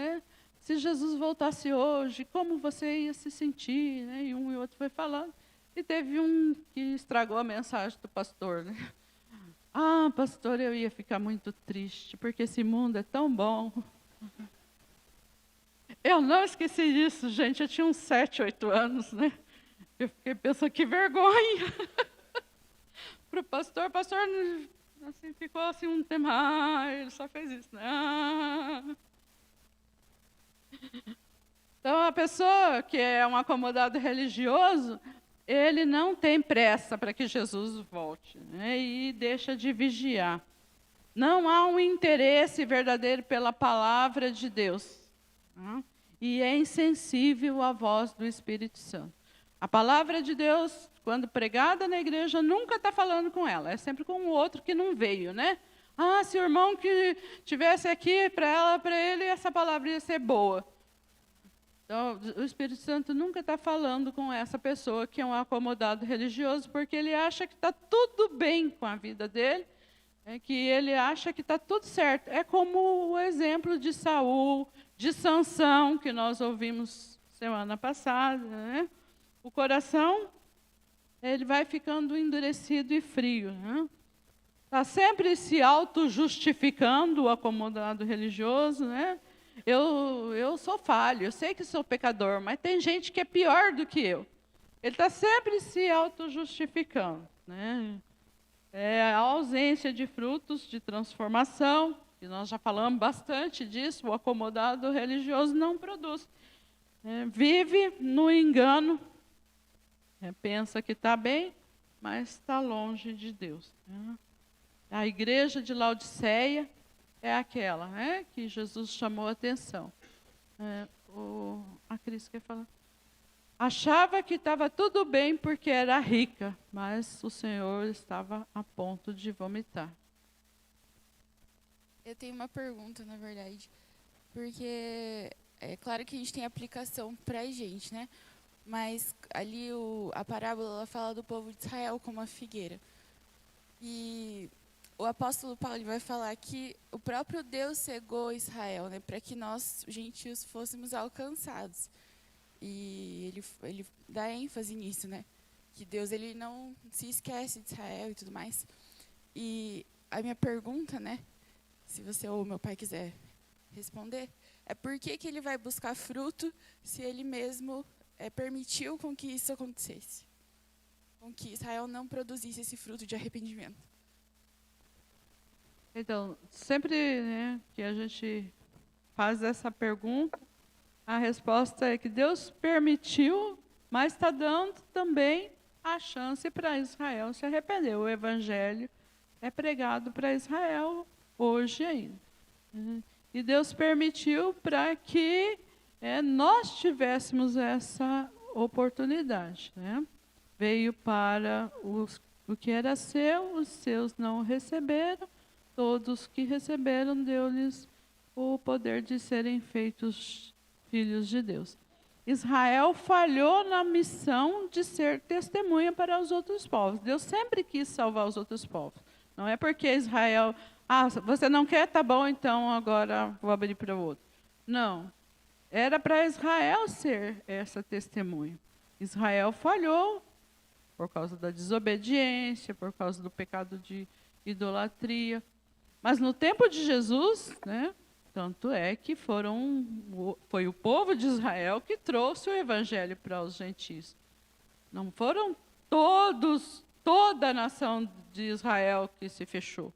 se Jesus voltasse hoje, como você ia se sentir? E um e outro foi falando, e teve um que estragou a mensagem do pastor. Ah, pastor, eu ia ficar muito triste, porque esse mundo é tão bom. Eu não esqueci disso, gente. Eu tinha uns 7, 8 anos, né? Eu fiquei pensando, que vergonha. Para o pastor, assim, ficou assim um tempo, ele só fez isso, né? Então, a pessoa que é um acomodado religioso, ele não tem pressa para que Jesus volte, né? E deixa de vigiar. Não há um interesse verdadeiro pela palavra de Deus. Né? E é insensível à voz do Espírito Santo. A palavra de Deus, quando pregada na igreja, nunca está falando com ela. É sempre com o outro que não veio, né? Ah, se o irmão que tivesse aqui, para ele, essa palavra ia ser boa. Então, o Espírito Santo nunca está falando com essa pessoa que é um acomodado religioso, porque ele acha que está tudo bem com a vida dele, que ele acha que está tudo certo. É como o exemplo de Saul, de Sansão, que nós ouvimos semana passada. Né? O coração, ele vai ficando endurecido e frio. Está sempre se auto-justificando, o acomodado religioso, né? Eu sou falho, eu sei que sou pecador, mas tem gente que é pior do que eu. Ele está sempre se auto-justificando. Né? É a ausência de frutos de transformação, e nós já falamos bastante disso, o acomodado religioso não produz. Vive no engano, pensa que está bem, mas está longe de Deus. Né? A igreja de Laodiceia é aquela, né, que Jesus chamou a atenção. A Cris quer falar. Achava que estava tudo bem porque era rica, mas o Senhor estava a ponto de vomitar. Eu tenho uma pergunta, na verdade, porque é claro que a gente tem aplicação para a gente, né? Mas ali a parábola ela fala do povo de Israel como a figueira. E o apóstolo Paulo vai falar que o próprio Deus cegou Israel, né, para que nós, gentios, fôssemos alcançados. E ele dá ênfase nisso, né? Que Deus ele não se esquece de Israel e tudo mais. E a minha pergunta, né, se você ou meu pai quiser responder, é por que ele vai buscar fruto se ele mesmo permitiu com que isso acontecesse? Com que Israel não produzisse esse fruto de arrependimento? Então, sempre, né, que a gente faz essa pergunta, a resposta é que Deus permitiu, mas está dando também a chance para Israel se arrepender. O evangelho é pregado para Israel hoje ainda. E Deus permitiu para que nós tivéssemos essa oportunidade. Né? Veio para o que era seu, os seus não receberam. Todos que receberam, deu-lhes o poder de serem feitos filhos de Deus. Israel falhou na missão de ser testemunha para os outros povos. Deus sempre quis salvar os outros povos. Não é porque Israel, você não quer, tá bom, então agora vou abrir para o outro. Não. Era para Israel ser essa testemunha. Israel falhou por causa da desobediência, por causa do pecado de idolatria. Mas no tempo de Jesus, né, tanto é que foi o povo de Israel que trouxe o evangelho para os gentios. Não foram toda a nação de Israel que se fechou.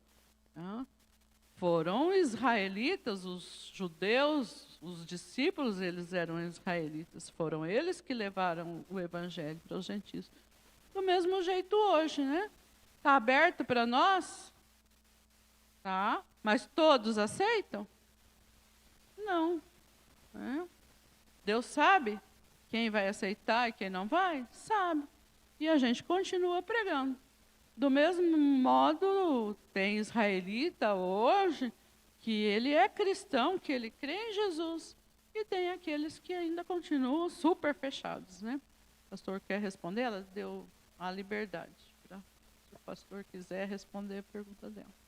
Né? Foram israelitas, os judeus, os discípulos, eles eram israelitas. Foram eles que levaram o evangelho para os gentios. Do mesmo jeito hoje, né? Está aberto para nós? Tá? Mas todos aceitam? Não. Deus sabe quem vai aceitar e quem não vai? Sabe. E a gente continua pregando. Do mesmo modo, tem israelita hoje que ele é cristão, que ele crê em Jesus. E tem aqueles que ainda continuam super fechados. Né? O pastor quer responder? Ela deu a liberdade. Se o pastor quiser responder a pergunta dela.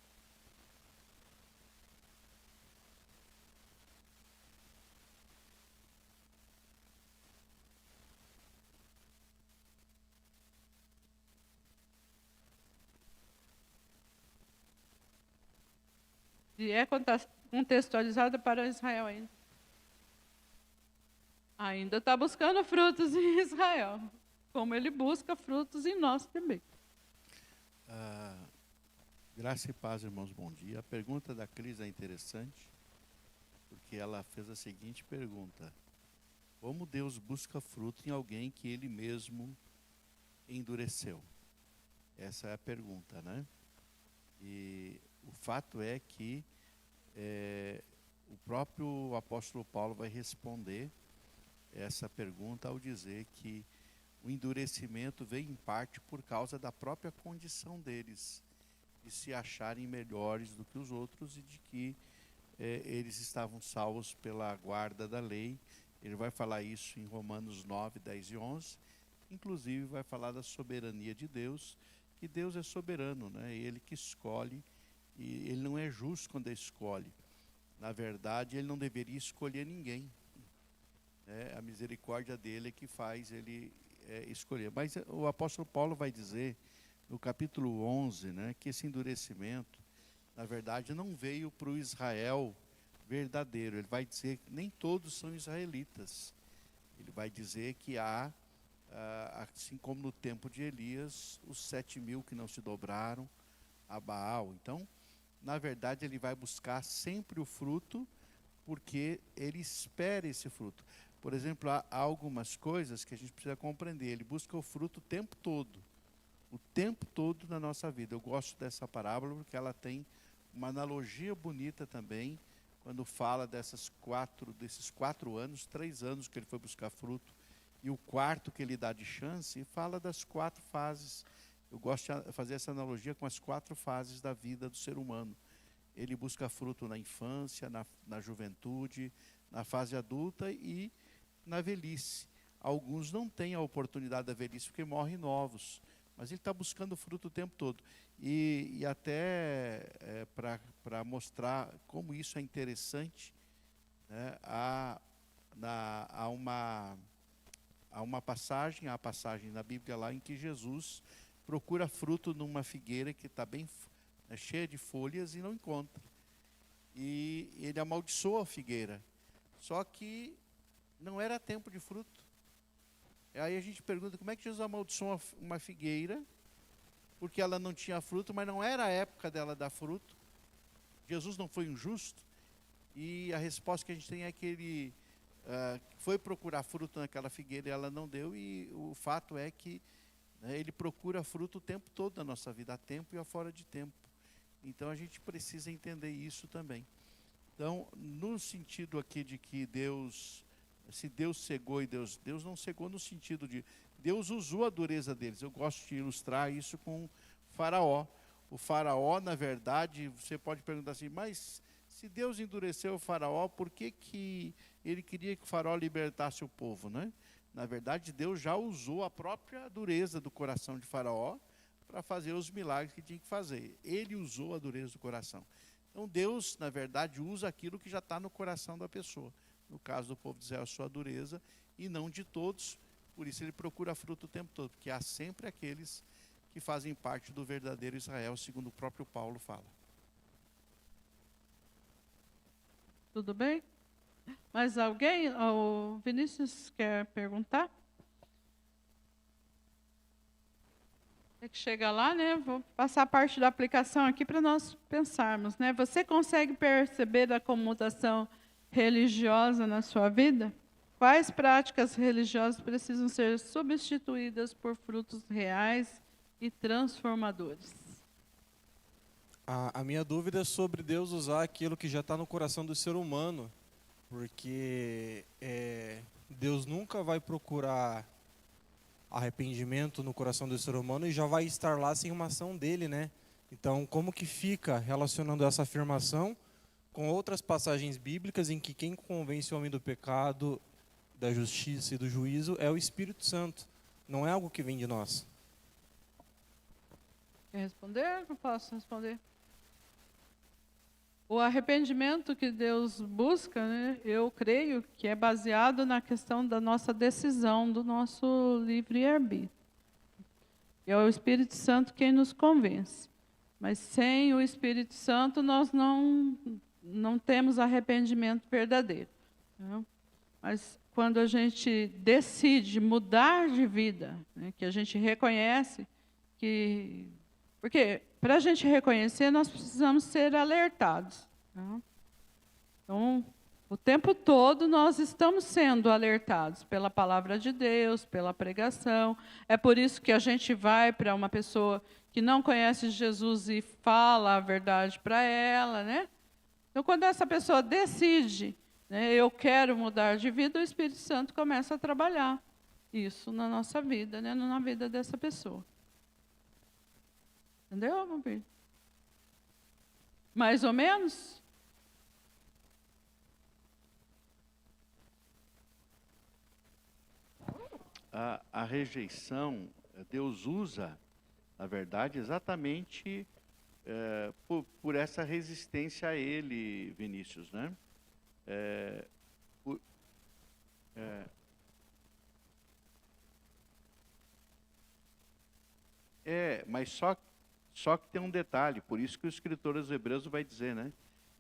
E é contextualizada para Israel ainda. Ainda está buscando frutos em Israel, como ele busca frutos em nós também. Graça e paz, irmãos, bom dia. A pergunta da Cris é interessante, porque ela fez a seguinte pergunta: como Deus busca fruto em alguém que ele mesmo endureceu? Essa é a pergunta, né? E o fato é que o próprio apóstolo Paulo vai responder essa pergunta ao dizer que o endurecimento veio em parte por causa da própria condição deles, de se acharem melhores do que os outros e de que eles estavam salvos pela guarda da lei. Ele vai falar isso em Romanos 9, 10 e 11. Inclusive vai falar da soberania de Deus, que Deus é soberano, né? Ele que escolhe, e ele não é justo quando ele escolhe. Na verdade, ele não deveria escolher ninguém. A misericórdia dele é que faz ele escolher. Mas o apóstolo Paulo vai dizer, no capítulo 11, né, que esse endurecimento, na verdade, não veio para o Israel verdadeiro. Ele vai dizer que nem todos são israelitas. Ele vai dizer que há, assim como no tempo de Elias, os 7.000 que não se dobraram a Baal. Então, na verdade, ele vai buscar sempre o fruto, porque ele espera esse fruto. Por exemplo, há algumas coisas que a gente precisa compreender. Ele busca o fruto o tempo todo na nossa vida. Eu gosto dessa parábola porque ela tem uma analogia bonita também, quando fala desses 4 anos, 3 anos que ele foi buscar fruto, e o quarto que ele dá de chance, e fala das 4 fases. Eu gosto de fazer essa analogia com as 4 fases da vida do ser humano. Ele busca fruto na infância, na juventude, na fase adulta e na velhice. Alguns não têm a oportunidade da velhice porque morrem novos, mas ele está buscando fruto o tempo todo. E até para mostrar como isso é interessante, né, há uma passagem, a passagem na Bíblia lá em que Jesus procura fruto numa figueira que está bem cheia de folhas e não encontra. E ele amaldiçoa a figueira. Só que não era tempo de fruto. Aí a gente pergunta, como é que Jesus amaldiçoou uma figueira? Porque ela não tinha fruto, mas não era a época dela dar fruto. Jesus não foi injusto? E a resposta que a gente tem é que ele foi procurar fruto naquela figueira e ela não deu. E o fato é que ele procura fruto o tempo todo na nossa vida, a tempo e a fora de tempo. Então a gente precisa entender isso também. Então, no sentido aqui de que se Deus cegou e Deus não cegou no sentido de Deus usou a dureza deles. Eu gosto de ilustrar isso com Faraó. O Faraó, na verdade, você pode perguntar assim, mas se Deus endureceu o Faraó, por que ele queria que o Faraó libertasse o povo, né? Na verdade, Deus já usou a própria dureza do coração de Faraó para fazer os milagres que tinha que fazer. Ele usou a dureza do coração. Então, Deus, na verdade, usa aquilo que já está no coração da pessoa. No caso do povo de Israel, a sua dureza, e não de todos. Por isso ele procura fruto o tempo todo, porque há sempre aqueles que fazem parte do verdadeiro Israel, segundo o próprio Paulo fala. Tudo bem? Mais alguém? O Vinícius quer perguntar? É que chega lá, né? Vou passar a parte da aplicação aqui para nós pensarmos, né? Você consegue perceber a conotação religiosa na sua vida? Quais práticas religiosas precisam ser substituídas por frutos reais e transformadores? A minha dúvida é sobre Deus usar aquilo que já está no coração do ser humano, porque Deus nunca vai procurar arrependimento no coração do ser humano e já vai estar lá sem uma ação dele, né? Então, como que fica relacionando essa afirmação com outras passagens bíblicas em que quem convence o homem do pecado, da justiça e do juízo é o Espírito Santo, não é algo que vem de nós? Quer responder? Eu posso responder. O arrependimento que Deus busca, né, eu creio que é baseado na questão da nossa decisão, do nosso livre-arbítrio. E é o Espírito Santo quem nos convence. Mas sem o Espírito Santo, nós não temos arrependimento verdadeiro. Tá? Mas quando a gente decide mudar de vida, né, que a gente reconhece que... Porque, para a gente reconhecer, nós precisamos ser alertados. Tá? Então, o tempo todo nós estamos sendo alertados pela palavra de Deus, pela pregação. É por isso que a gente vai para uma pessoa que não conhece Jesus e fala a verdade para ela, né? Então, quando essa pessoa decide, né, eu quero mudar de vida, o Espírito Santo começa a trabalhar isso na nossa vida, né, na vida dessa pessoa. Entendeu, meu filho? Mais ou menos? A rejeição, Deus usa, na verdade, exatamente por essa resistência a Ele, Vinícius, né? Mas só que tem um detalhe, por isso que o escritor aos Hebreus vai dizer, né?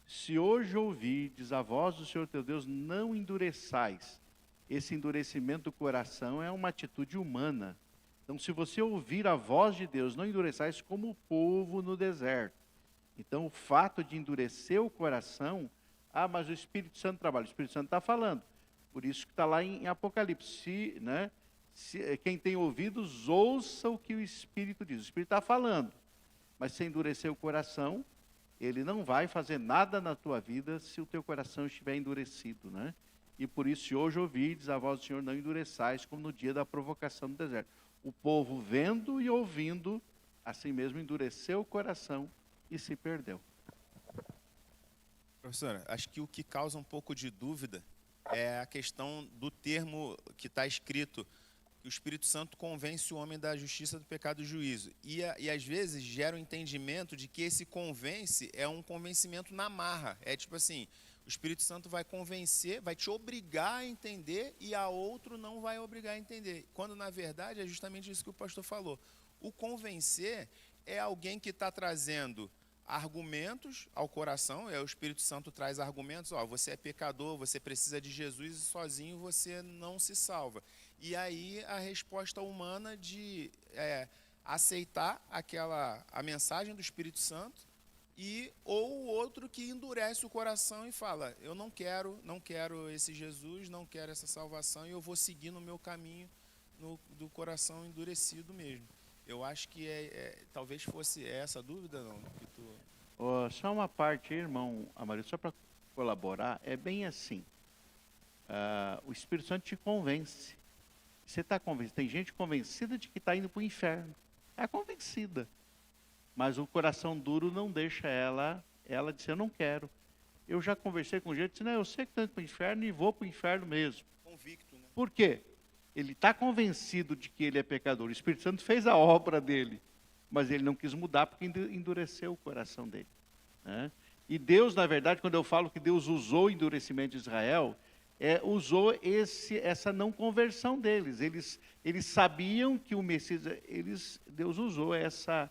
Se hoje ouvides a voz do Senhor teu Deus, não endureçais. Esse endurecimento do coração é uma atitude humana. Então, se você ouvir a voz de Deus, não endureçais como o povo no deserto. Então, o fato de endurecer o coração, mas o Espírito Santo trabalha. O Espírito Santo está falando. Por isso que está lá em Apocalipse, né? Quem tem ouvidos, ouça o que o Espírito diz. O Espírito está falando. Mas se endurecer o coração, ele não vai fazer nada na tua vida se o teu coração estiver endurecido, né? E por isso, se hoje ouvides a voz do Senhor, não endureçais, como no dia da provocação no deserto. O povo vendo e ouvindo, assim mesmo endureceu o coração e se perdeu. Professora, acho que o que causa um pouco de dúvida é a questão do termo que está escrito, que o Espírito Santo convence o homem da justiça, do pecado e do juízo. E às vezes gera o entendimento de que esse convence é um convencimento na marra. É tipo assim, o Espírito Santo vai convencer, vai te obrigar a entender e a outro não vai obrigar a entender. Quando, na verdade, é justamente isso que o pastor falou. O convencer é alguém que está trazendo argumentos ao coração, o Espírito Santo traz argumentos, você é pecador, você precisa de Jesus e sozinho você não se salva. E aí a resposta humana de aceitar a mensagem do Espírito Santo, ou o outro que endurece o coração e fala, eu não quero esse Jesus, não quero essa salvação e eu vou seguir no meu caminho do coração endurecido mesmo. Eu acho que talvez fosse essa a dúvida, não? Que só uma parte, irmão Amarildo, só para colaborar, é bem assim. O Espírito Santo te convence. Você está convencido. Tem gente convencida de que está indo para o inferno. É convencida. Mas o coração duro não deixa ela dizer, eu não quero. Eu já conversei com gente, disse, não, eu sei que estou indo para o inferno e vou para o inferno mesmo. Convicto, né? Por quê? Ele está convencido de que ele é pecador. O Espírito Santo fez a obra dele, mas ele não quis mudar porque endureceu o coração dele, né? E Deus, na verdade, quando eu falo que Deus usou o endurecimento de Israel, usou essa não conversão deles. Eles sabiam que o Messias, Deus usou essa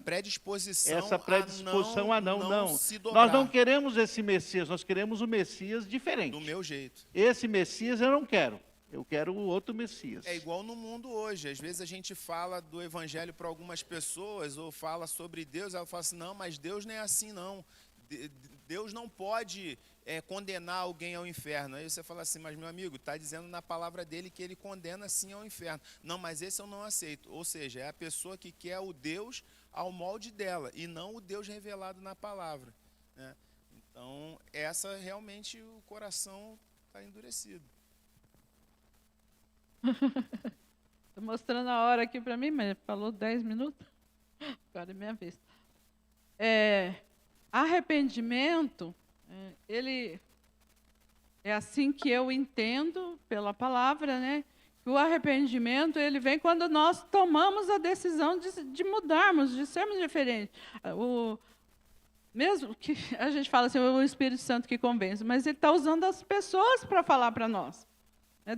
predisposição a não se dobrar. Nós não queremos esse Messias, nós queremos o Messias diferente. Do meu jeito. Esse Messias eu não quero. Eu quero o outro Messias. É igual no mundo hoje. Às vezes a gente fala do evangelho para algumas pessoas, ou fala sobre Deus, ela fala assim, não, mas Deus não é assim, não. Deus não pode condenar alguém ao inferno. Aí você fala assim, mas meu amigo, está dizendo na palavra dele que ele condena sim ao inferno. Não, mas esse eu não aceito. Ou seja, é a pessoa que quer o Deus ao molde dela, e não o Deus revelado na palavra, né? Então, realmente o coração está endurecido. Estou mostrando a hora aqui para mim, mas falou 10 minutos. Agora é minha vez. Arrependimento, ele é assim que eu entendo pela palavra, né? Que o arrependimento ele vem quando nós tomamos a decisão de mudarmos, de sermos diferentes. Mesmo que a gente fala assim, o Espírito Santo que convence, mas ele está usando as pessoas para falar para nós.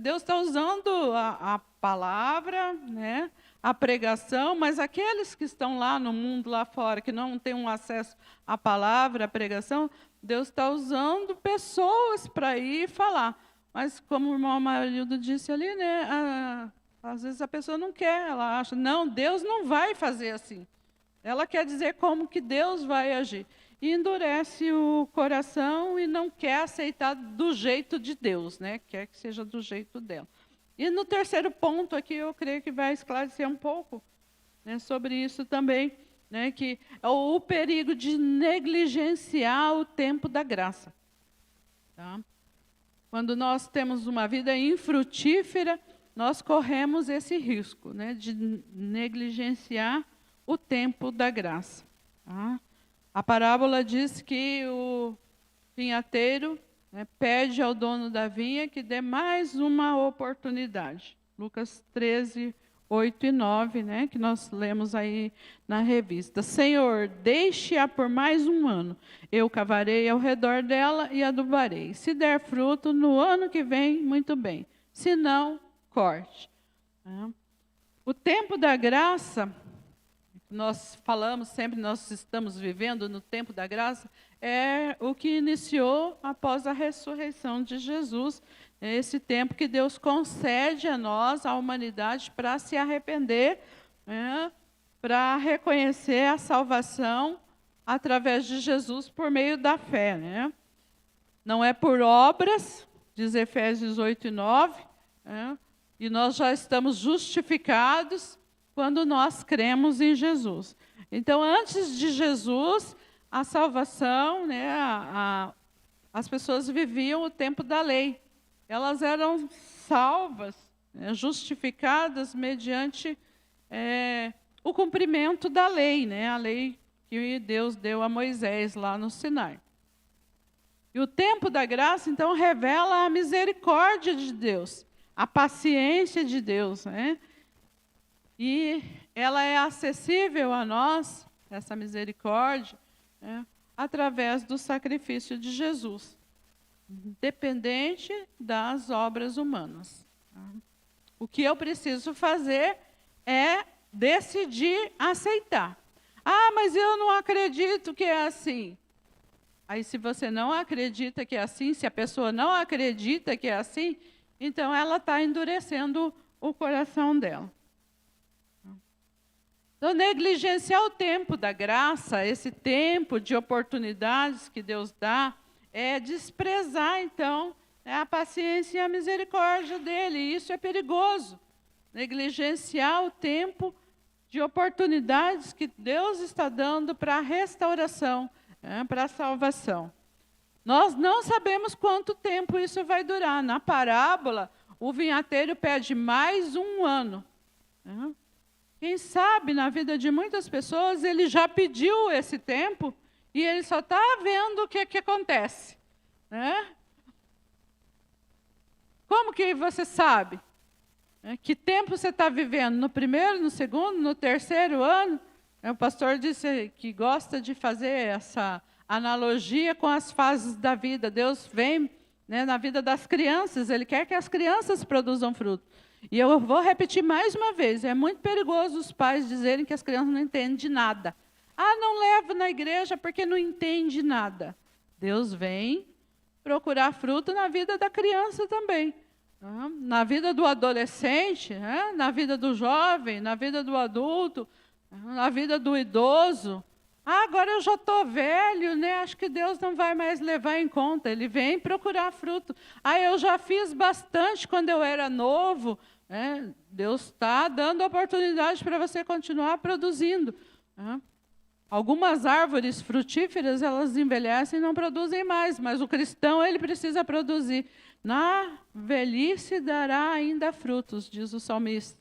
Deus está usando a palavra, né, a pregação, mas aqueles que estão lá no mundo, lá fora, que não têm um acesso à palavra, à pregação, Deus está usando pessoas para ir falar. Mas, como o irmão Amarildo disse ali, né, às vezes a pessoa não quer, ela acha, não, Deus não vai fazer assim. Ela quer dizer como que Deus vai agir. E endurece o coração e não quer aceitar do jeito de Deus, né? Quer que seja do jeito dela. E no terceiro ponto aqui, eu creio que vai esclarecer um pouco, né, sobre isso também, né, que é o perigo de negligenciar o tempo da graça. Tá? Quando nós temos uma vida infrutífera, nós corremos esse risco, né, de negligenciar o tempo da graça. Tá? A parábola diz que o vinhateiro, né, pede ao dono da vinha que dê mais uma oportunidade. Lucas 13, 8 e 9, né, que nós lemos aí na revista. Senhor, deixe-a por mais um ano. Eu cavarei ao redor dela e adubarei. Se der fruto, no ano que vem, muito bem. Se não, corte. O tempo da graça, nós falamos sempre, nós estamos vivendo no tempo da graça, é o que iniciou após a ressurreição de Jesus. É esse tempo que Deus concede a nós, à humanidade, para se arrepender, né, para reconhecer a salvação através de Jesus por meio da fé. Né? Não é por obras, diz Efésios 8 e 9, né, e nós já estamos justificados quando nós cremos em Jesus. Então, antes de Jesus, a salvação, né, as pessoas viviam o tempo da lei. Elas eram salvas, né, justificadas mediante o cumprimento da lei, né, a lei que Deus deu a Moisés lá no Sinai. E o tempo da graça, então, revela a misericórdia de Deus, a paciência de Deus, né? E ela é acessível a nós, essa misericórdia, né, através do sacrifício de Jesus, independente das obras humanas. O que eu preciso fazer é decidir aceitar. Ah, mas eu não acredito que é assim. Aí, se você não acredita que é assim, se a pessoa não acredita que é assim, então ela está endurecendo o coração dela. Então, negligenciar o tempo da graça, esse tempo de oportunidades que Deus dá, é desprezar, então, a paciência e a misericórdia dele. E isso é perigoso. Negligenciar o tempo de oportunidades que Deus está dando para a restauração, para a salvação. Nós não sabemos quanto tempo isso vai durar. Na parábola, o vinhateiro pede mais um ano. Quem sabe, na vida de muitas pessoas, ele já pediu esse tempo e ele só está vendo o que acontece. Né? Como que você sabe? Que tempo você está vivendo? No primeiro, no segundo, no terceiro ano? O pastor disse que gosta de fazer essa analogia com as fases da vida. Deus vem, né, na vida das crianças, ele quer que as crianças produzam fruto. E eu vou repetir mais uma vez, é muito perigoso os pais dizerem que as crianças não entendem de nada. Ah, não levo na igreja porque não entende nada. Deus vem procurar fruto na vida da criança também. Na vida do adolescente, na vida do jovem, na vida do adulto, na vida do idoso. Ah, agora eu já estou velho, né? Acho que Deus não vai mais levar em conta. Ele vem procurar fruto. Ah, eu já fiz bastante quando eu era novo. Deus está dando oportunidade para você continuar produzindo. Algumas árvores frutíferas, elas envelhecem e não produzem mais, mas o cristão, ele precisa produzir. Na velhice dará ainda frutos, diz o salmista.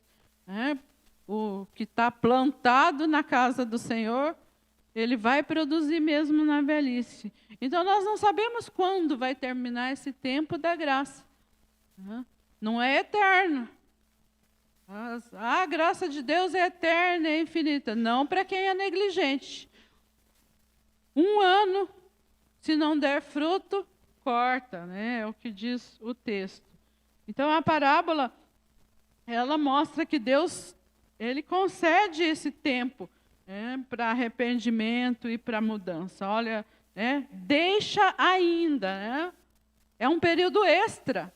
O que está plantado na casa do Senhor, ele vai produzir mesmo na velhice. Então, nós não sabemos quando vai terminar esse tempo da graça. Não é eterno. A graça de Deus é eterna, é infinita. Não para quem é negligente. 1 ano, se não der fruto, corta, né? É o que diz o texto. Então, a parábola, ela mostra que Deus ele concede esse tempo para arrependimento e para mudança. Olha, deixa ainda, né? É um período extra.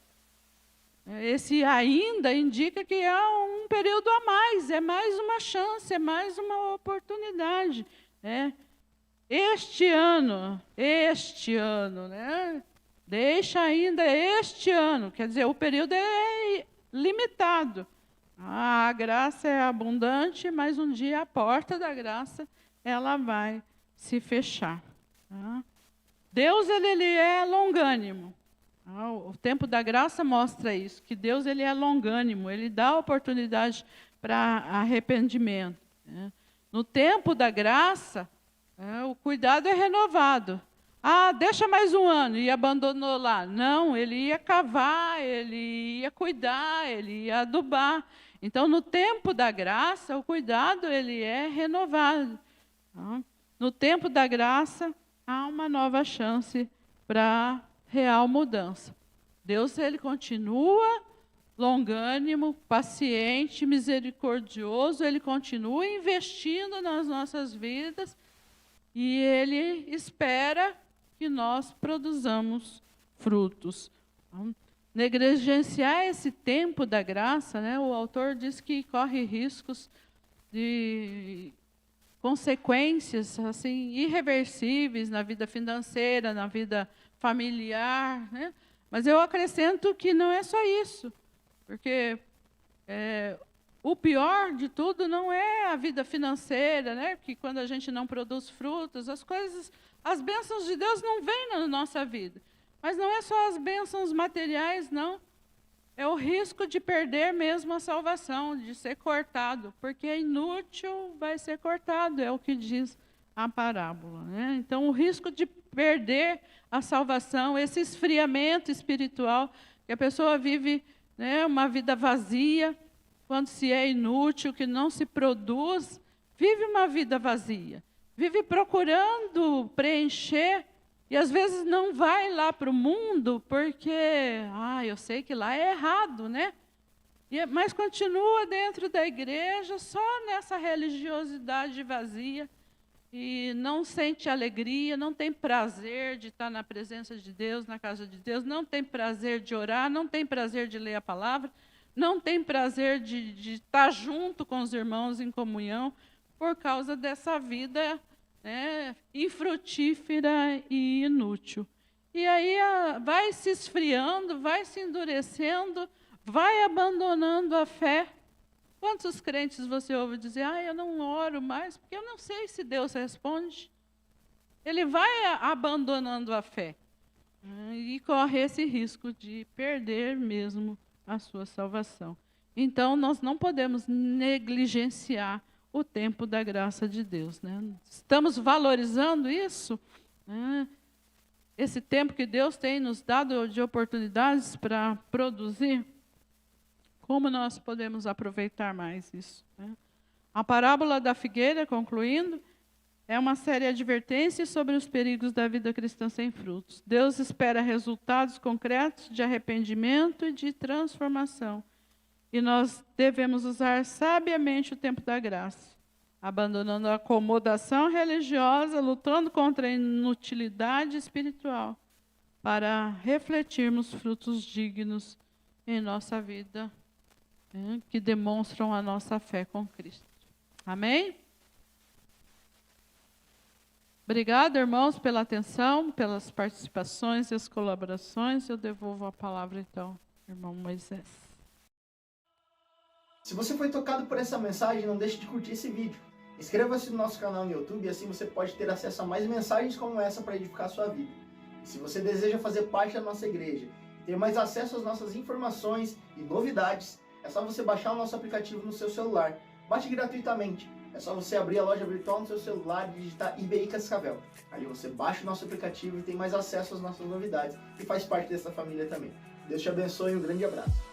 Esse ainda indica que é um período a mais, é mais uma chance, é mais uma oportunidade. Este ano, né? Deixa ainda este ano, quer dizer, o período é limitado. A graça é abundante, mas um dia a porta da graça ela vai se fechar. Tá? Deus ele é longânimo. O tempo da graça mostra isso, que Deus ele é longânimo, ele dá oportunidade para arrependimento. No tempo da graça, o cuidado é renovado. Deixa mais um ano, e abandonou lá. Não, ele ia cavar, ele ia cuidar, ele ia adubar. Então, no tempo da graça, o cuidado ele é renovado. No tempo da graça, há uma nova chance para real mudança. Deus ele continua longânimo, paciente, misericordioso, ele continua investindo nas nossas vidas e ele espera que nós produzamos frutos. Negligenciar esse tempo da graça, né, o autor diz que corre riscos de consequências assim irreversíveis na vida financeira, na vida familiar, né? Mas eu acrescento que não é só isso, porque o pior de tudo não é a vida financeira, né? Que quando a gente não produz frutos, as bênçãos de Deus não vêm na nossa vida. Mas não é só as bênçãos materiais, não. É o risco de perder mesmo a salvação, de ser cortado, porque é inútil, vai ser cortado, é o que diz a parábola, né? Então, o risco de perder a salvação, esse esfriamento espiritual, que a pessoa vive, né, uma vida vazia, quando se é inútil, que não se produz, vive uma vida vazia, vive procurando preencher, e às vezes não vai lá para o mundo, porque, eu sei que lá é errado, né? Mas continua dentro da igreja, só nessa religiosidade vazia, e não sente alegria, não tem prazer de estar na presença de Deus, na casa de Deus, não tem prazer de orar, não tem prazer de ler a palavra, não tem prazer de estar junto com os irmãos em comunhão, por causa dessa vida infrutífera e inútil. E aí vai se esfriando, vai se endurecendo, vai abandonando a fé. Quantos crentes você ouve dizer, eu não oro mais, porque eu não sei se Deus responde? Ele vai abandonando a fé e corre esse risco de perder mesmo a sua salvação. Então, nós não podemos negligenciar o tempo da graça de Deus, né? Estamos valorizando isso? Esse tempo que Deus tem nos dado de oportunidades para produzir? Como nós podemos aproveitar mais isso, né? A parábola da figueira, concluindo, é uma série de advertências sobre os perigos da vida cristã sem frutos. Deus espera resultados concretos de arrependimento e de transformação. E nós devemos usar sabiamente o tempo da graça, abandonando a acomodação religiosa, lutando contra a inutilidade espiritual, para refletirmos frutos dignos em nossa vida, que demonstram a nossa fé com Cristo. Amém? Obrigado, irmãos, pela atenção, pelas participações e as colaborações. Eu devolvo a palavra, então, irmão Moisés. Se você foi tocado por essa mensagem, não deixe de curtir esse vídeo. Inscreva-se no nosso canal no YouTube e assim você pode ter acesso a mais mensagens como essa para edificar a sua vida. E se você deseja fazer parte da nossa igreja, ter mais acesso às nossas informações e novidades, é só você baixar o nosso aplicativo no seu celular. Baixe gratuitamente. É só você abrir a loja virtual no seu celular e digitar IBI Cascavel. Ali você baixa o nosso aplicativo e tem mais acesso às nossas novidades e faz parte dessa família também. Deus te abençoe e um grande abraço.